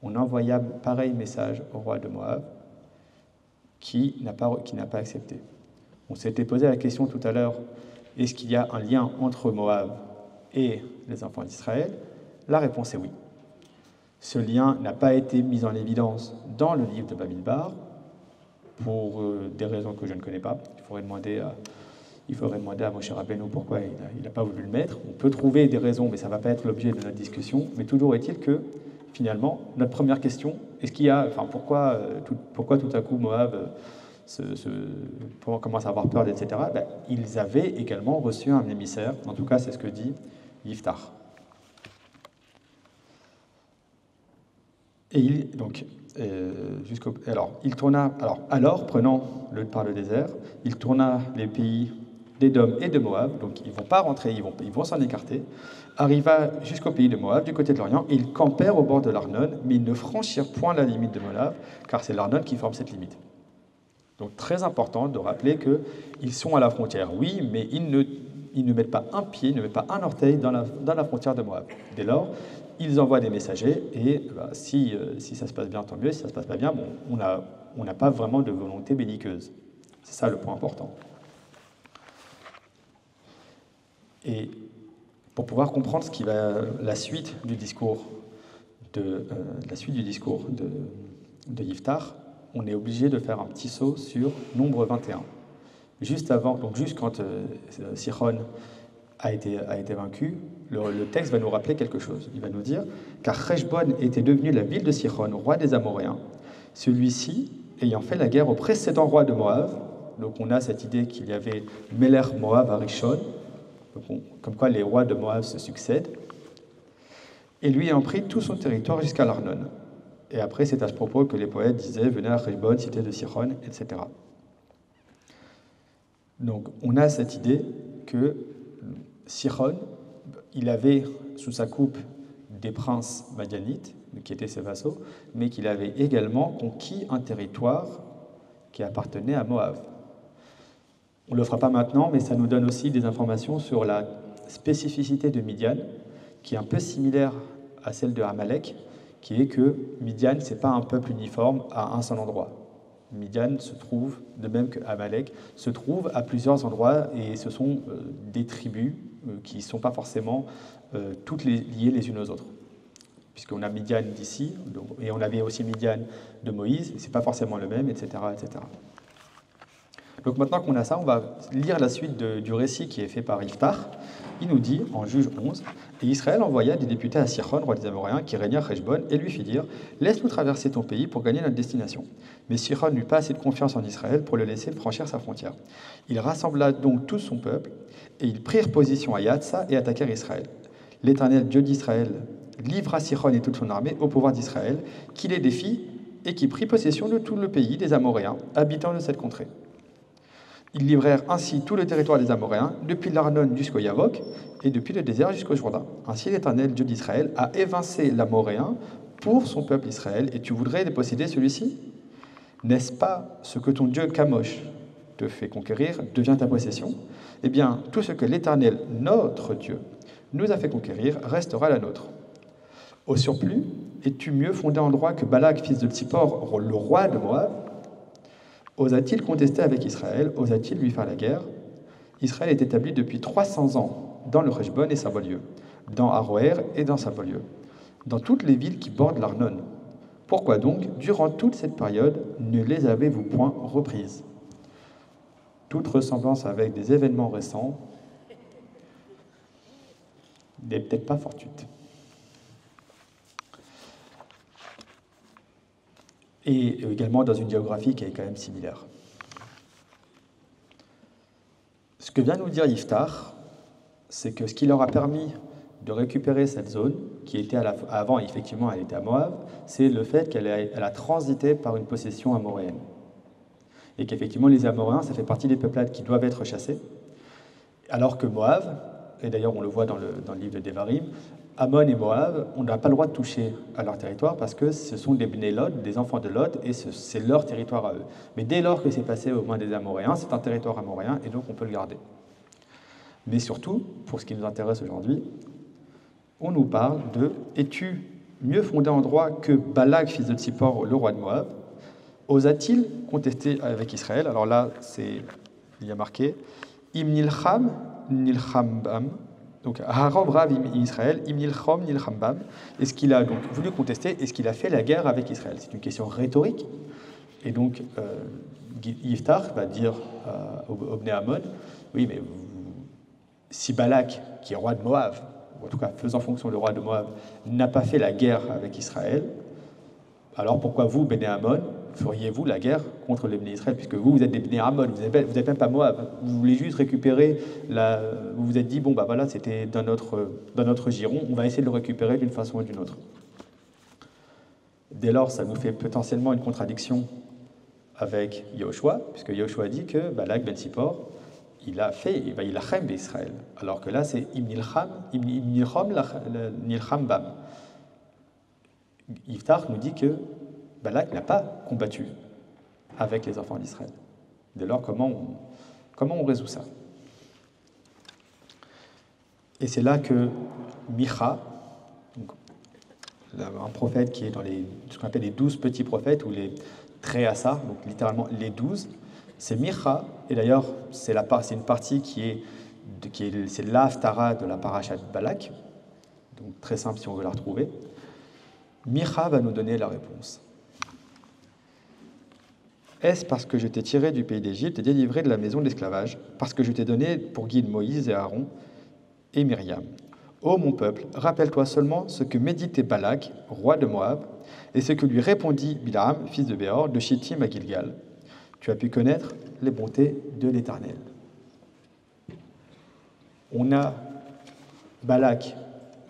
S1: on envoya pareil message au roi de Moab, qui n'a pas accepté. On s'était posé la question tout à l'heure, est-ce qu'il y a un lien entre Moab et les enfants d'Israël? La réponse est oui. Ce lien n'a pas été mis en évidence dans le livre de Bamidbar, pour des raisons que je ne connais pas. Il faudrait demander à Moshe Rabbeinu pourquoi il n'a pas voulu le mettre. On peut trouver des raisons, mais ça ne va pas être l'objet de notre discussion. Mais toujours est-il que, finalement, notre première question, pourquoi tout à coup Moab commence à avoir peur, etc. Ils avaient également reçu un émissaire. En tout cas, c'est ce que dit Yiftar. Et prenant par le désert, il tourna les pays d'Édom et de Moab, donc ils ne vont pas rentrer, ils vont s'en écarter, arriva jusqu'au pays de Moab, du côté de l'Orient, et ils campèrent au bord de l'Arnon, mais ils ne franchirent point la limite de Moab, car c'est l'Arnon qui forme cette limite. Donc très important de rappeler qu'ils sont à la frontière, oui, mais ils ne mettent pas un pied, ne mettent pas un orteil dans la frontière de Moab. Dès lors, ils envoient des messagers, et si ça se passe bien, tant mieux, si ça ne se passe pas bien, on n'a pas vraiment de volonté belliqueuse. C'est ça le point important. Et pour pouvoir comprendre la suite du discours de Yiftar, on est obligé de faire un petit saut sur Nombre 21. Juste quand Sihon a été vaincu, le texte va nous rappeler quelque chose. Il va nous dire « Car Heshbon était devenue la ville de Sihon, roi des Amoréens, celui-ci ayant fait la guerre au précédent roi de Moab. » Donc on a cette idée qu'il y avait Melech Moab Arishon, comme quoi les rois de Moab se succèdent, et lui ayant pris tout son territoire jusqu'à l'Arnon. Et après, c'est à ce propos que les poètes disaient « Venez à Heshbon, cité de Sihon », etc. Donc on a cette idée que Sihon, il avait sous sa coupe des princes madianites, qui étaient ses vassaux, mais qu'il avait également conquis un territoire qui appartenait à Moab. On ne le fera pas maintenant, mais ça nous donne aussi des informations sur la spécificité de Midian, qui est un peu similaire à celle de Amalek, qui est que Midian, ce n'est pas un peuple uniforme à un seul endroit. Midian se trouve, de même que Amalek, se trouve à plusieurs endroits, et ce sont des tribus qui ne sont pas forcément toutes liées les unes aux autres. Puisqu'on a Midian d'ici, et on avait aussi Midian de Moïse, et ce n'est pas forcément le même, etc., etc. Donc maintenant qu'on a ça, on va lire la suite du récit qui est fait par Iftar. Il nous dit, en Juge 11, « Et Israël envoya des députés à Sihon, roi des Amoréens, qui régnait à Heshbon, et lui fit dire, « Laisse-nous traverser ton pays pour gagner notre destination. » Mais Sihon n'eut pas assez de confiance en Israël pour le laisser franchir sa frontière. Il rassembla donc tout son peuple, et ils prirent position à Yatsa et attaquèrent Israël. L'Éternel, Dieu d'Israël, livra Sihon et toute son armée au pouvoir d'Israël, qui les défie et qui prit possession de tout le pays des Amoréens, habitants de cette contrée. Ils livrèrent ainsi tout le territoire des Amoréens, depuis l'Arnon jusqu'au Yavok, et depuis le désert jusqu'au Jourdain. Ainsi l'Éternel, Dieu d'Israël, a évincé l'Amoréen pour son peuple Israël, et tu voudrais déposséder celui-ci? N'est-ce pas ce que ton Dieu Kamosh te fait conquérir devient ta possession? Eh bien, tout ce que l'Éternel, notre Dieu, nous a fait conquérir restera la nôtre. Au surplus, es-tu mieux fondé en droit que Balak, fils de Tsippor, le roi de Moab? Osa-t-il contester avec Israël? Osa-t-il lui faire la guerre? Israël est établi depuis 300 ans dans le Heshbon et sa banlieue, dans Aroer et dans sa banlieue, dans toutes les villes qui bordent l'Arnon. Pourquoi donc, durant toute cette période, ne les avez-vous point reprises? Toute ressemblance avec des événements récents n'est peut-être pas fortuite. Et également dans une géographie qui est quand même similaire. Ce que vient nous dire Iftar, c'est que ce qui leur a permis de récupérer cette zone, qui était avant, effectivement, elle était à Moab, c'est le fait qu'elle a transité par une possession amoréenne. Et qu'effectivement, les Amoréens, ça fait partie des peuplades qui doivent être chassées, alors que Moab, et d'ailleurs on le voit dans le livre de Devarim, Ammon et Moab, on n'a pas le droit de toucher à leur territoire parce que ce sont des Bnei Lot, des enfants de Lot, et c'est leur territoire à eux. Mais dès lors que c'est passé aux mains des Amoréens, c'est un territoire amoréen, et donc on peut le garder. Mais surtout, pour ce qui nous intéresse aujourd'hui, on nous parle de « Es-tu mieux fondé en droit que Balak, fils de Tsippor, le roi de Moab? Osa-t-il contester avec Israël ?» Alors là, il y a marqué « Im nilcham nilcham bam » donc, Harov Rav Israël, Im nilcham nilcham bam. Est-ce qu'il a donc voulu contester? Est-ce qu'il a fait la guerre avec Israël? C'est une question rhétorique. Et donc, Yiftar va dire au Bnei Ammon, oui, mais si Balak, qui est roi de Moab, ou en tout cas faisant fonction de roi de Moab, n'a pas fait la guerre avec Israël, alors pourquoi vous, Bnei Ammon, feriez-vous la guerre contre les Bnei Israël? Puisque vous êtes des Bnei Ammon, vous n'êtes même pas Moab. Vous voulez juste récupérer, vous vous êtes dit, bon, bah voilà, c'était dans notre giron, on va essayer de le récupérer d'une façon ou d'une autre. Dès lors, ça nous fait potentiellement une contradiction avec Yahushua, puisque Yahushua dit que Balak ben Tsippor, il a chem d'Israël, alors que là, c'est Im nilcham bam. Yiftar nous dit que Balak n'a pas combattu avec les enfants d'Israël. Dès lors, comment on résout ça? Et c'est là que Micha, un prophète qui est dans ce qu'on appelle les 12 petits prophètes, ou les Tréassa, donc littéralement les 12, c'est Micha, et d'ailleurs c'est une partie c'est l'Haftara de la paracha de Balak, donc très simple si on veut la retrouver. Micha va nous donner la réponse. Est-ce parce que je t'ai tiré du pays d'Égypte et délivré de la maison de l'esclavage, parce que je t'ai donné pour guide Moïse et Aaron, et Myriam. Ô mon peuple, rappelle-toi seulement ce que méditait Balak, roi de Moab, et ce que lui répondit Bilam, fils de Béor, de Shittim à Gilgal. Tu as pu connaître les bontés de l'Éternel. On a Balak.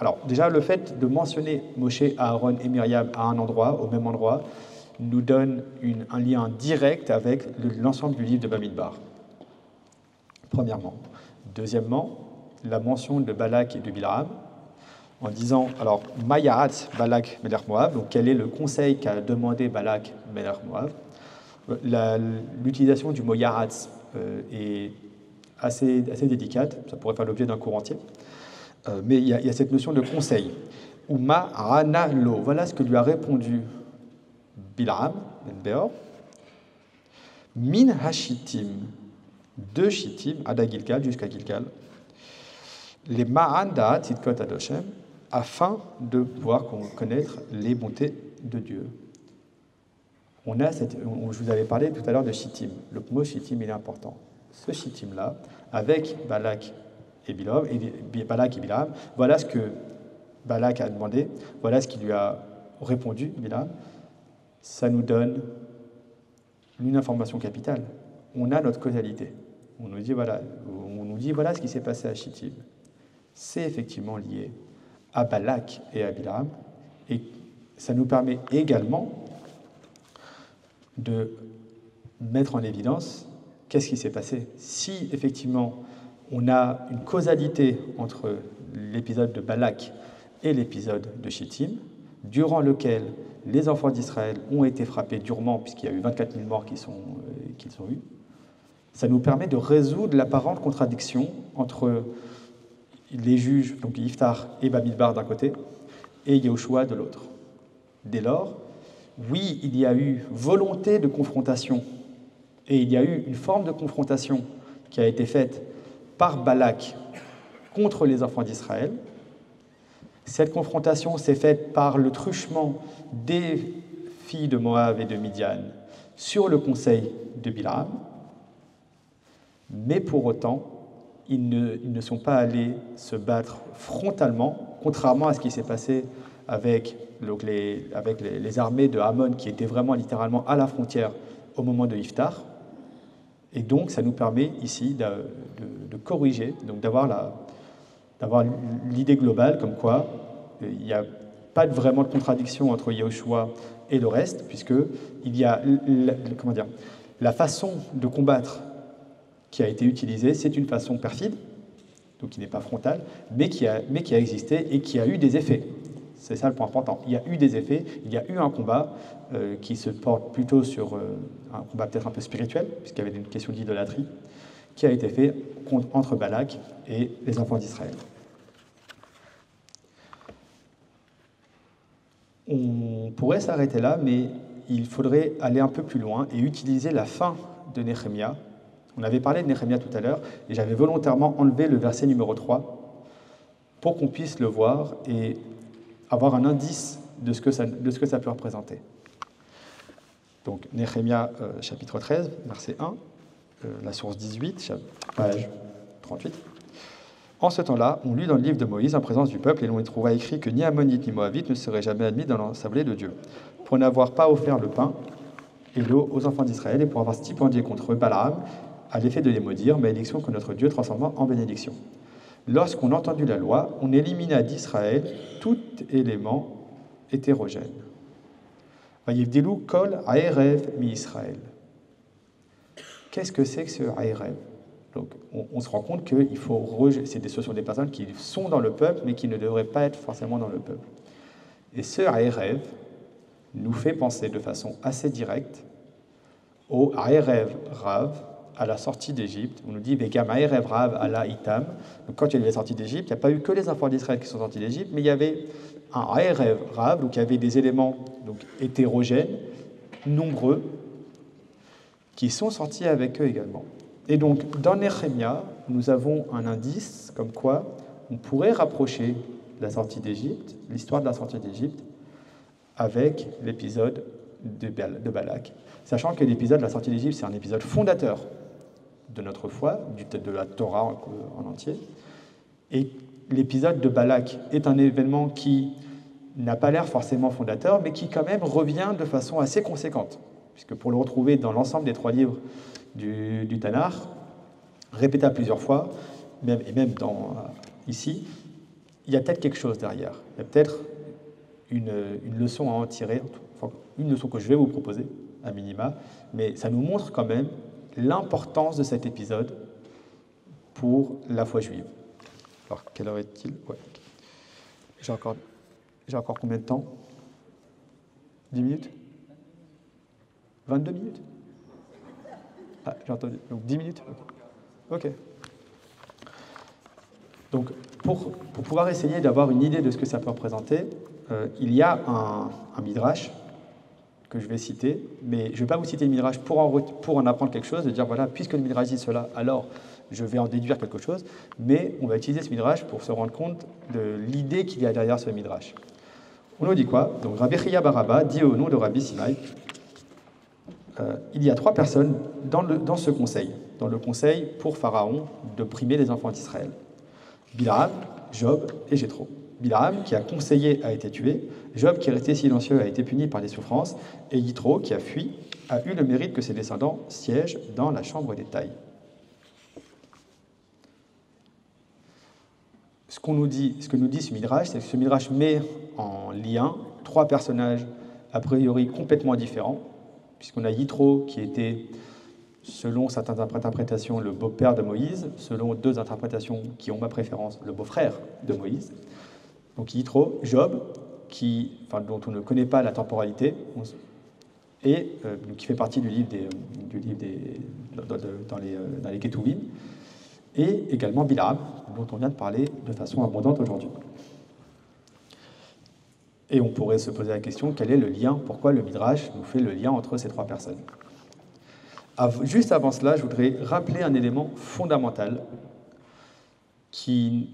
S1: Alors déjà, le fait de mentionner Moshe, Aaron et Myriam à un endroit, au même endroit, nous donne un lien direct avec l'ensemble du livre de Bamidbar. Premièrement. Deuxièmement, la mention de Balak et de Bilam, en disant, alors, Mayahat Balak Melech Moab, donc quel est le conseil qu'a demandé Balak Melech Moab. L'utilisation du mot Yahatz est assez délicate, ça pourrait faire l'objet d'un cours entier, mais il y a cette notion de conseil. Ou Ma'ana Lo, voilà ce que lui a répondu Bilam, Ben Beor, Min Hashitim, de Shittim, Ada Gilgal, jusqu'à Gilgal, les Ma'anda Titkot Adoshem, afin de pouvoir connaître les bontés de Dieu. Je vous avais parlé tout à l'heure de Shittim. Le mot Shittim, il est important. Ce Shittim-là, avec Balak et Bilam, voilà ce que Balak a demandé, voilà ce qu'il lui a répondu, Bilam. Ça nous donne une information capitale. On a notre causalité. On nous dit voilà ce qui s'est passé à Shittim. C'est effectivement lié à Balak et à Bilam, et ça nous permet également de mettre en évidence qu'est-ce qui s'est passé. Si effectivement on a une causalité entre l'épisode de Balak et l'épisode de Shittim, durant lequel les enfants d'Israël ont été frappés durement, puisqu'il y a eu 24 000 morts qu'ils ont eus, ça nous permet de résoudre l'apparente contradiction entre les juges, donc Iftar et Bamidbar d'un côté, et Yehoshua de l'autre. Dès lors, oui, il y a eu volonté de confrontation, et il y a eu une forme de confrontation qui a été faite par Balak contre les enfants d'Israël. Cette confrontation s'est faite par le truchement des filles de Moab et de Midian sur le conseil de Bilam, mais pour autant, ils ne sont pas allés se battre frontalement, contrairement à ce qui s'est passé avec les armées de Hamon qui étaient vraiment littéralement à la frontière au moment de Iftar. Et donc, ça nous permet ici de corriger, donc d'avoir l'idée globale comme quoi il n'y a pas vraiment de contradiction entre Yehoshua et le reste, puisqu'il y a la façon de combattre qui a été utilisée, c'est une façon perfide, donc qui n'est pas frontale, mais qui a existé et qui a eu des effets. C'est ça le point important. Il y a eu des effets, il y a eu un combat qui se porte plutôt sur un combat peut-être un peu spirituel, puisqu'il y avait une question d'idolâtrie, qui a été fait entre Balak et les enfants d'Israël. On pourrait s'arrêter là, mais il faudrait aller un peu plus loin et utiliser la fin de Néhémia. On avait parlé de Néhémia tout à l'heure, et j'avais volontairement enlevé le verset numéro 3 pour qu'on puisse le voir et avoir un indice de ce que ça peut représenter. Donc, Néhémia, chapitre 13, verset 1, la source 18, page 38. En ce temps-là, on lut dans le livre de Moïse, en présence du peuple, et l'on y trouva écrit que ni Ammonites ni Moabites ne seraient jamais admis dans l'assemblée de Dieu, pour n'avoir pas offert le pain et l'eau aux enfants d'Israël, et pour avoir stipendié contre eux Balaam, à l'effet de les maudire, malédiction que notre Dieu transforma en bénédiction. Lorsqu'on entendit la loi, on élimina d'Israël tout élément hétérogène. Vayevdilou kol haerev mi Israël. Qu'est-ce que c'est que ce haerev? Donc, on se rend compte que ce sont des personnes qui sont dans le peuple, mais qui ne devraient pas être forcément dans le peuple. Et ce haerev nous fait penser de façon assez directe au haerev Rav, à la sortie d'Égypte. On nous dit Vegam haerev Rav ala itam. Donc, quand il y a eu la sortie d'Égypte, il n'y a pas eu que les enfants d'Israël qui sont sortis d'Égypte, mais il y avait un haerev Rav, donc il y avait des éléments hétérogènes, nombreux, qui sont sortis avec eux également. Et donc, dans Néhémia, nous avons un indice comme quoi on pourrait rapprocher la sortie d'Égypte, l'histoire de la sortie d'Égypte, avec l'épisode de Balak. Sachant que l'épisode de la sortie d'Égypte, c'est un épisode fondateur de notre foi, de la Torah en entier, et l'épisode de Balak est un événement qui n'a pas l'air forcément fondateur, mais qui quand même revient de façon assez conséquente, puisque pour le retrouver dans l'ensemble des 3 livres du Tanakh, répété à plusieurs fois, et même ici, il y a peut-être quelque chose derrière. Il y a peut-être une leçon à en tirer, enfin, une leçon que je vais vous proposer, à minima, mais ça nous montre quand même l'importance de cet épisode pour la foi juive. Alors, quelle heure est-il? Ouais. J'ai encore combien de temps? 10 minutes? 22 minutes? Ah, j'ai entendu. Donc 10 minutes? Ok. Donc, pour pouvoir essayer d'avoir une idée de ce que ça peut représenter, il y a un midrash que je vais citer, mais je ne vais pas vous citer le midrash pour en apprendre quelque chose, de dire, voilà, puisque le midrash dit cela, alors je vais en déduire quelque chose, mais on va utiliser ce midrash pour se rendre compte de l'idée qu'il y a derrière ce midrash. On nous dit quoi? Donc, Rabbi Chia bar Abba dit au nom de Rabbi Simai, il y a 3 personnes dans ce conseil, dans le conseil pour Pharaon de primer les enfants d'Israël. Bilham, Job et Jéthro. Bilham, qui a conseillé, a été tué. Job, qui est resté silencieux, a été puni par les souffrances. Et Yitro, qui a fui, a eu le mérite que ses descendants siègent dans la chambre des tailles. Ce que nous dit ce midrash, c'est que ce midrash met en lien 3 personnages a priori complètement différents, puisqu'on a Yitro, qui était, selon certaines interprétations, le beau-père de Moïse, selon 2 interprétations qui ont ma préférence, le beau-frère de Moïse. Donc Yitro, Job, dont on ne connaît pas la temporalité, et qui fait partie du livre dans les Ketuvim, et également Bilham, dont on vient de parler de façon abondante aujourd'hui. Et on pourrait se poser la question, quel est le lien, pourquoi le Midrash nous fait le lien entre ces 3 personnes? Juste avant cela, je voudrais rappeler un élément fondamental qu'il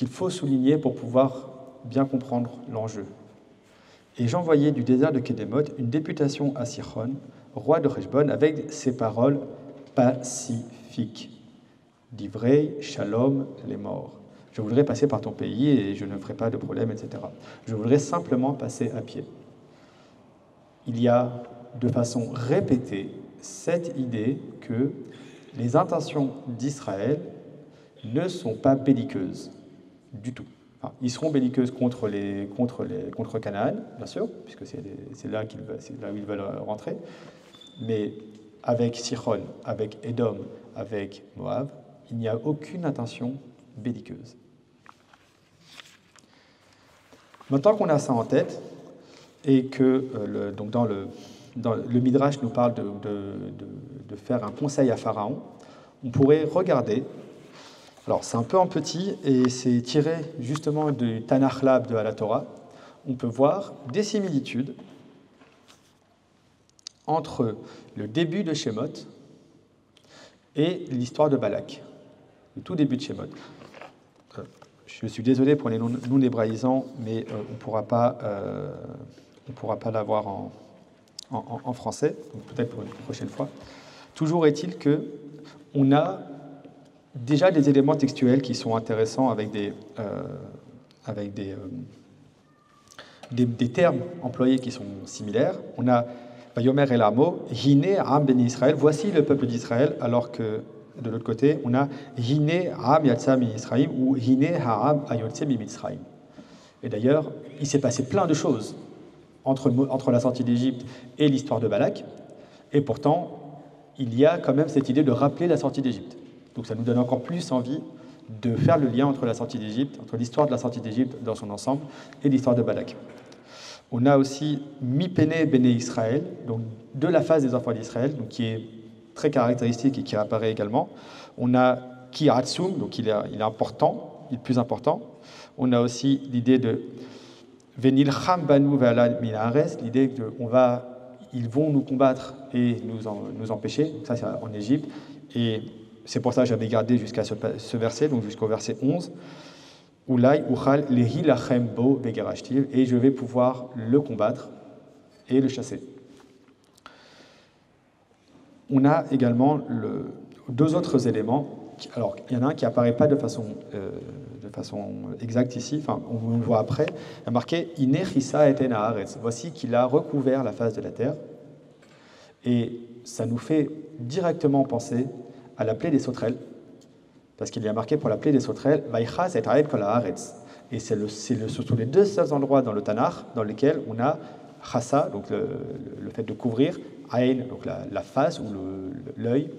S1: faut souligner pour pouvoir bien comprendre l'enjeu. Et j'envoyais du désert de Kédémoth une députation à Sichon, roi de Heshbon, avec ces paroles pacifiques. Divrei, shalom, les morts. Je voudrais passer par ton pays et je ne ferai pas de problème, etc. Je voudrais simplement passer à pied. Il y a de façon répétée cette idée que les intentions d'Israël ne sont pas belliqueuses du tout. Enfin, ils seront belliqueuses contre Canaan, bien sûr, puisque c'est là où ils veulent rentrer, mais avec Sichon, avec Édom, avec Moab, il n'y a aucune intention belliqueuse. Maintenant qu'on a ça en tête, et que le Midrash nous parle de faire un conseil à Pharaon, on pourrait regarder. Alors, c'est un peu en petit, et c'est tiré justement du Tanakh Lab de la Torah. On peut voir des similitudes entre le début de Shemot et l'histoire de Balak, le tout début de Shemot. Je suis désolé pour les non-hébraïsants, mais on ne pourra pas l'avoir en français, donc peut-être pour une prochaine fois. Toujours est-il qu'on a déjà des éléments textuels qui sont intéressants avec des termes employés qui sont similaires. On a Vayomer el Amo, Hine Am Ben Israël, voici le peuple d'Israël, alors que de l'autre côté, on a Hine Am Yatsa Mi Israël ou Hine Ha'am Ayotse Mi Mitzrayim. Et d'ailleurs, il s'est passé plein de choses entre la sortie d'Égypte et l'histoire de Balak, et pourtant, il y a quand même cette idée de rappeler la sortie d'Égypte. Donc ça nous donne encore plus envie de faire le lien entre la sortie d'Égypte, entre l'histoire de la sortie d'Égypte dans son ensemble et l'histoire de Balak. On a aussi Mipene Bene Israël, donc de la phase des enfants d'Israël, donc qui est très caractéristique et qui apparaît également. On a Ki-Hatsum, donc il est important, il est plus important. On a aussi l'idée de Venilcham Banu Ve'ala Minares, l'idée qu'ils vont nous combattre et nous empêcher. Donc ça, c'est en Égypte. Et c'est pour ça que j'avais gardé jusqu'à ce verset, donc jusqu'au verset 11. Ulai uchal lehi lachem bo vegerashtiv, et je vais pouvoir le combattre et le chasser. On a également 2 autres éléments. Alors, il y en a un qui n'apparaît pas de façon de façon exacte ici, enfin on le voit après, il y a marqué « Ine chissa eten haaretz ». Voici qu'il a recouvert la face de la terre. Et ça nous fait directement penser à la plaie des sauterelles, parce qu'il y a marqué pour la plaie des sauterelles « Vaichas et haed kol haaretz ». Et ce sont les deux seuls endroits dans le Tanakh dans lesquels on a chassa, donc le fait de couvrir, ayn, donc la face ou l'œil,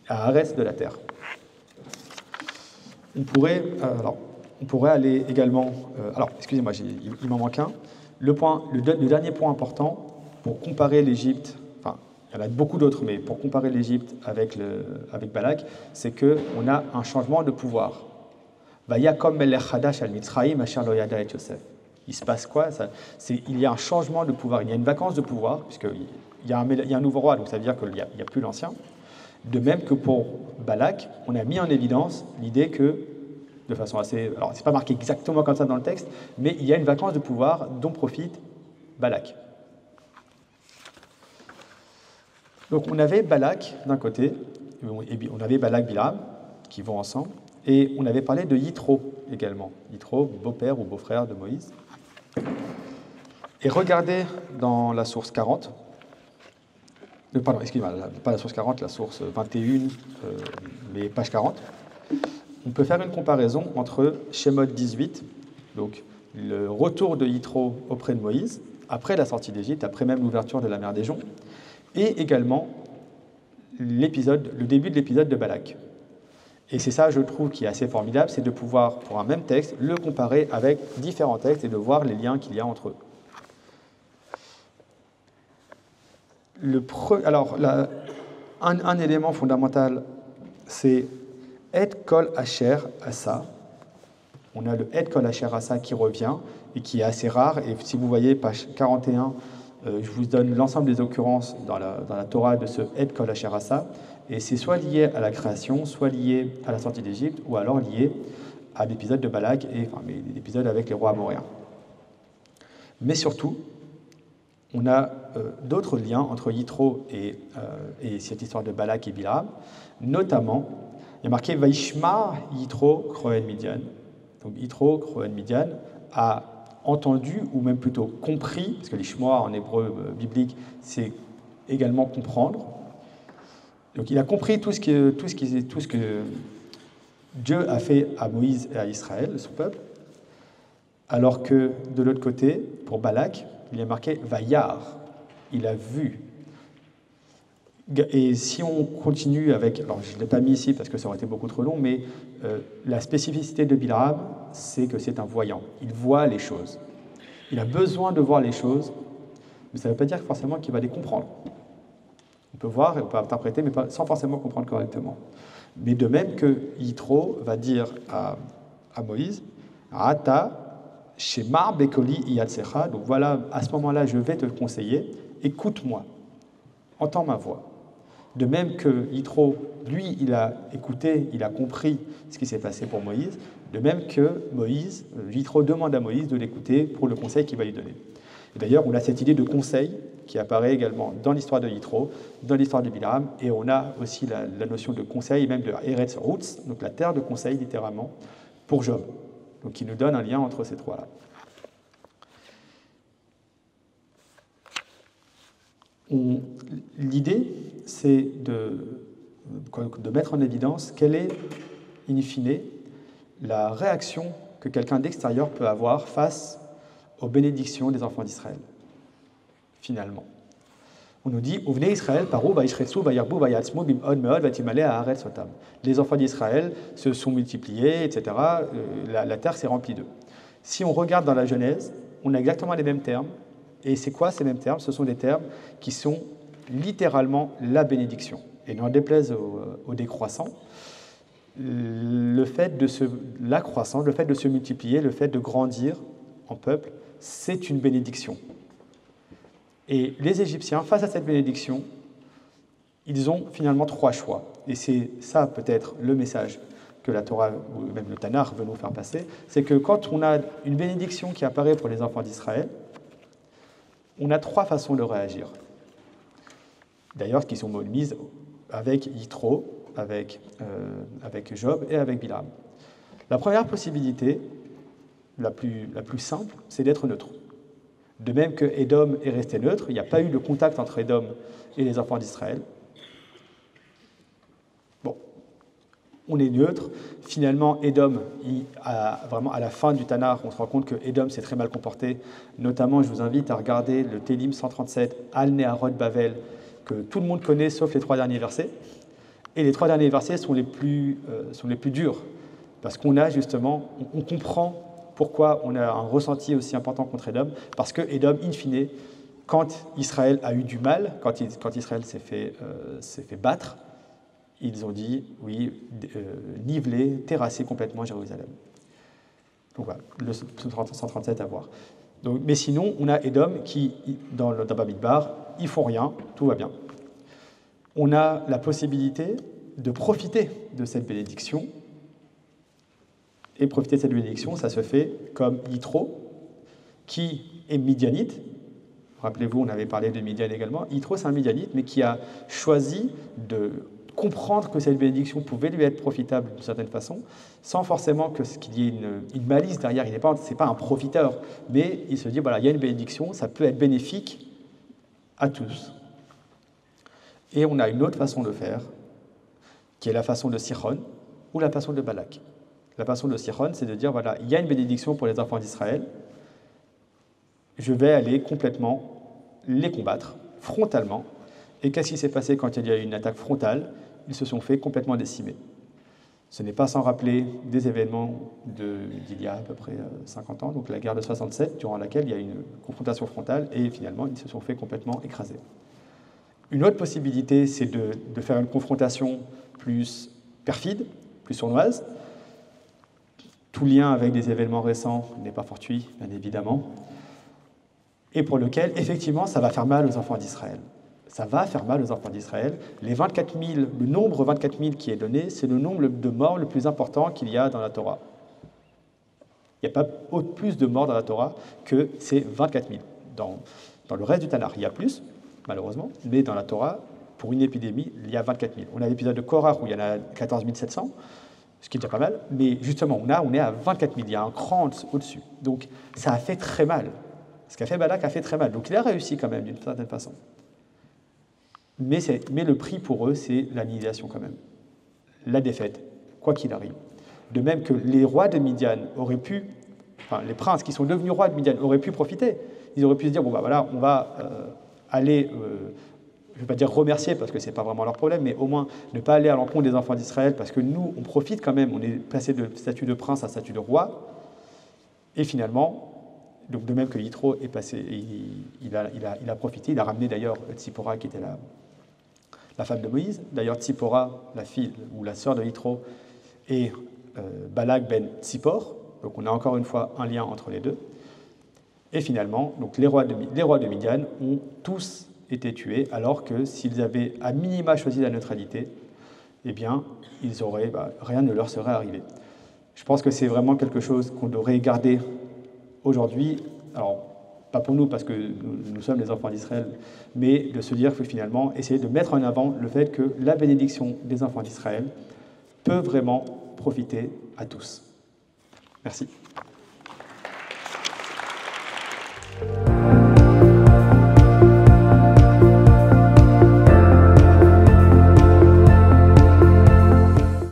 S1: à haaretz de la terre. On pourrait aller également... excusez-moi, il m'en manque un. Le dernier point important, pour comparer l'Égypte, enfin, il y en a beaucoup d'autres, mais pour comparer l'Égypte avec Balak, c'est qu'on a un changement de pouvoir. Vayakom melech chadash al Mitzraïm asher lo yada et Yosef. Il se passe quoi? Il y a un changement de pouvoir, il y a une vacance de pouvoir, puisqu'il y a un nouveau roi, donc ça veut dire qu'il n'y a plus l'ancien. De même que pour Balak, on a mis en évidence l'idée que, de façon assez... Alors, c'est pas marqué exactement comme ça dans le texte, mais il y a une vacance de pouvoir dont profite Balak. Donc, on avait Balak d'un côté, et on avait Balak-Bilam, qui vont ensemble, et on avait parlé de Yitro également. Yitro, beau-père ou beau-frère de Moïse. Et regardez dans la source 40, pardon, excusez-moi, pas la source 40, la source 21, mais page 40. On peut faire une comparaison entre Shemot 18, donc le retour de Yitro auprès de Moïse, après la sortie d'Égypte, après même l'ouverture de la mer des Joncs, et également le début de l'épisode de Balak. Et c'est ça, je trouve, qui est assez formidable, c'est de pouvoir, pour un même texte, le comparer avec différents textes et de voir les liens qu'il y a entre eux. Un élément fondamental, c'est Et Kol Asher Asa. On a le Et Kol Asher Asa qui revient et qui est assez rare. Et si vous voyez page 41, je vous donne l'ensemble des occurrences dans la Torah de ce Et Kol Asher Asa. Et c'est soit lié à la création, soit lié à la sortie d'Égypte, ou alors lié à l'épisode de Balak, l'épisode avec les rois amoréens. Mais surtout, on a d'autres liens entre Yitro et cette histoire de Balak et Bilam, notamment, il y a marqué Vaishma Yitro Krohen Midian. Donc Yitro Krohen Midian a entendu, ou même plutôt compris, parce que l'ishma en hébreu biblique, c'est également comprendre. Donc il a compris tout ce que Dieu a fait à Moïse et à Israël, son peuple, alors que de l'autre côté, pour Balak, il y a marqué Vayar, il a vu. Et si on continue avec, alors je ne l'ai pas mis ici parce que ça aurait été beaucoup trop long, mais la spécificité de Bilam, c'est que c'est un voyant. Il voit les choses. Il a besoin de voir les choses, mais ça ne veut pas dire forcément qu'il va les comprendre. On peut voir et on peut interpréter, mais sans forcément comprendre correctement. Mais de même que Yitro va dire à Moïse, Ata Shemar Bekoli Iyatsecha, donc voilà, à ce moment-là, je vais te conseiller, écoute-moi, entends ma voix. De même que Yitro, lui, il a écouté, il a compris ce qui s'est passé pour Moïse, de même que Yitro demande à Moïse de l'écouter pour le conseil qu'il va lui donner. Et d'ailleurs, on a cette idée de conseil qui apparaît également dans l'histoire de Yitro, dans l'histoire de Bilam, et on a aussi la notion de conseil, même de Eretz Rutz, donc la terre de conseil littéralement, pour Job. Donc qui nous donne un lien entre ces trois-là. L'idée, c'est de mettre en évidence quelle est, in fine, la réaction que quelqu'un d'extérieur peut avoir face aux bénédictions des enfants d'Israël, finalement. On nous dit, Israël, les enfants d'Israël se sont multipliés, etc. La terre s'est remplie d'eux. Si on regarde dans la Genèse, on a exactement les mêmes termes. Et c'est quoi ces mêmes termes? Ce sont des termes qui sont littéralement la bénédiction. Et n'en déplaise au décroissant, l'accroissant, le fait de se multiplier, le fait de grandir en peuple, c'est une bénédiction. Et les Égyptiens, face à cette bénédiction, ils ont finalement trois choix. Et c'est ça peut-être le message que la Torah, ou même le Tanakh veut nous faire passer, c'est que quand on a une bénédiction qui apparaît pour les enfants d'Israël, on a trois façons de réagir. D'ailleurs, qui sont mises avec Yitro, avec Job et avec Bilam. La première possibilité, la plus simple, c'est d'être neutre. De même que Édom est resté neutre, il n'y a pas eu de contact entre Édom et les enfants d'Israël. Bon, on est neutre. Finalement, Édom, vraiment à la fin du Tanakh, on se rend compte que Édom s'est très mal comporté. Notamment, je vous invite à regarder le Télim 137, Al Neharot Bavel, que tout le monde connaît sauf les 3 derniers versets. Et les 3 derniers versets sont les plus durs, parce qu'on a justement, on comprend pourquoi on a un ressenti aussi important contre Édom, parce que Édom, in fine, quand Israël a eu du mal, quand Israël s'est fait battre, ils ont dit, oui, niveler, terrasser complètement Jérusalem. Donc voilà, le 137 à voir. Donc, mais sinon, on a Édom qui, dans Bamidbar, ils font rien, tout va bien. On a la possibilité de profiter de cette bénédiction. Et profiter de cette bénédiction, ça se fait comme Yitro, qui est midianite. Rappelez-vous, on avait parlé de Midian également. Yitro, c'est un midianite, mais qui a choisi de comprendre que cette bénédiction pouvait lui être profitable d'une certaine façon, sans forcément qu'il y ait une malice derrière. Ce n'est pas un profiteur, mais il se dit, voilà, il y a une bénédiction, ça peut être bénéfique à tous. Et on a une autre façon de faire, qui est la façon de Sichon ou la façon de Balak. La façon de Sichon, c'est de dire, voilà, il y a une bénédiction pour les enfants d'Israël, je vais aller complètement les combattre, frontalement. Et qu'est-ce qui s'est passé quand il y a eu une attaque frontale? Ils se sont fait complètement décimer. Ce n'est pas sans rappeler des événements d'il y a à peu près 50 ans, donc la guerre de 67, durant laquelle il y a eu une confrontation frontale, et finalement, ils se sont fait complètement écraser. Une autre possibilité, c'est de faire une confrontation plus perfide, plus sournoise. Tout lien avec des événements récents n'est pas fortuit, bien évidemment, et pour lequel, effectivement, ça va faire mal aux enfants d'Israël. Ça va faire mal aux enfants d'Israël. Les 24 000, le nombre 24 000 qui est donné, c'est le nombre de morts le plus important qu'il y a dans la Torah. Il n'y a pas plus de morts dans la Torah que ces 24 000. Dans le reste du Tanakh, il y a plus, malheureusement, mais dans la Torah, pour une épidémie, il y a 24 000. On a l'épisode de Korach où il y en a 14 700, ce qui est déjà pas mal, mais justement, on est à 24 000, il y a un cran au-dessus. Donc, ça a fait très mal. Ce qu'a fait Balak a fait très mal. Donc, il a réussi quand même, d'une certaine façon. Mais le prix pour eux, c'est l'annihilation quand même. La défaite, quoi qu'il arrive. De même que les rois de Midian auraient pu, enfin, les princes qui sont devenus rois de Midian auraient pu profiter. Ils auraient pu se dire, bon, bah voilà, on va aller... je ne vais pas dire remercier parce que ce n'est pas vraiment leur problème, mais au moins ne pas aller à l'encontre des enfants d'Israël parce que nous, on profite quand même, on est passé de statut de prince à statut de roi. Et finalement, donc de même que Yitro est passé, il a profité, il a ramené d'ailleurs Tzipora qui était la femme de Moïse. D'ailleurs, Tzipora, la fille ou la sœur de Yitro, et Balak ben Tzipor. Donc on a encore une fois un lien entre les deux. Et finalement, donc les rois de Midian ont tous été tués, alors que s'ils avaient à minima choisi la neutralité, eh bien, rien ne leur serait arrivé. Je pense que c'est vraiment quelque chose qu'on devrait garder aujourd'hui. Alors, pas pour nous, parce que nous sommes les enfants d'Israël, mais de se dire que finalement, essayer de mettre en avant le fait que la bénédiction des enfants d'Israël peut vraiment profiter à tous. Merci.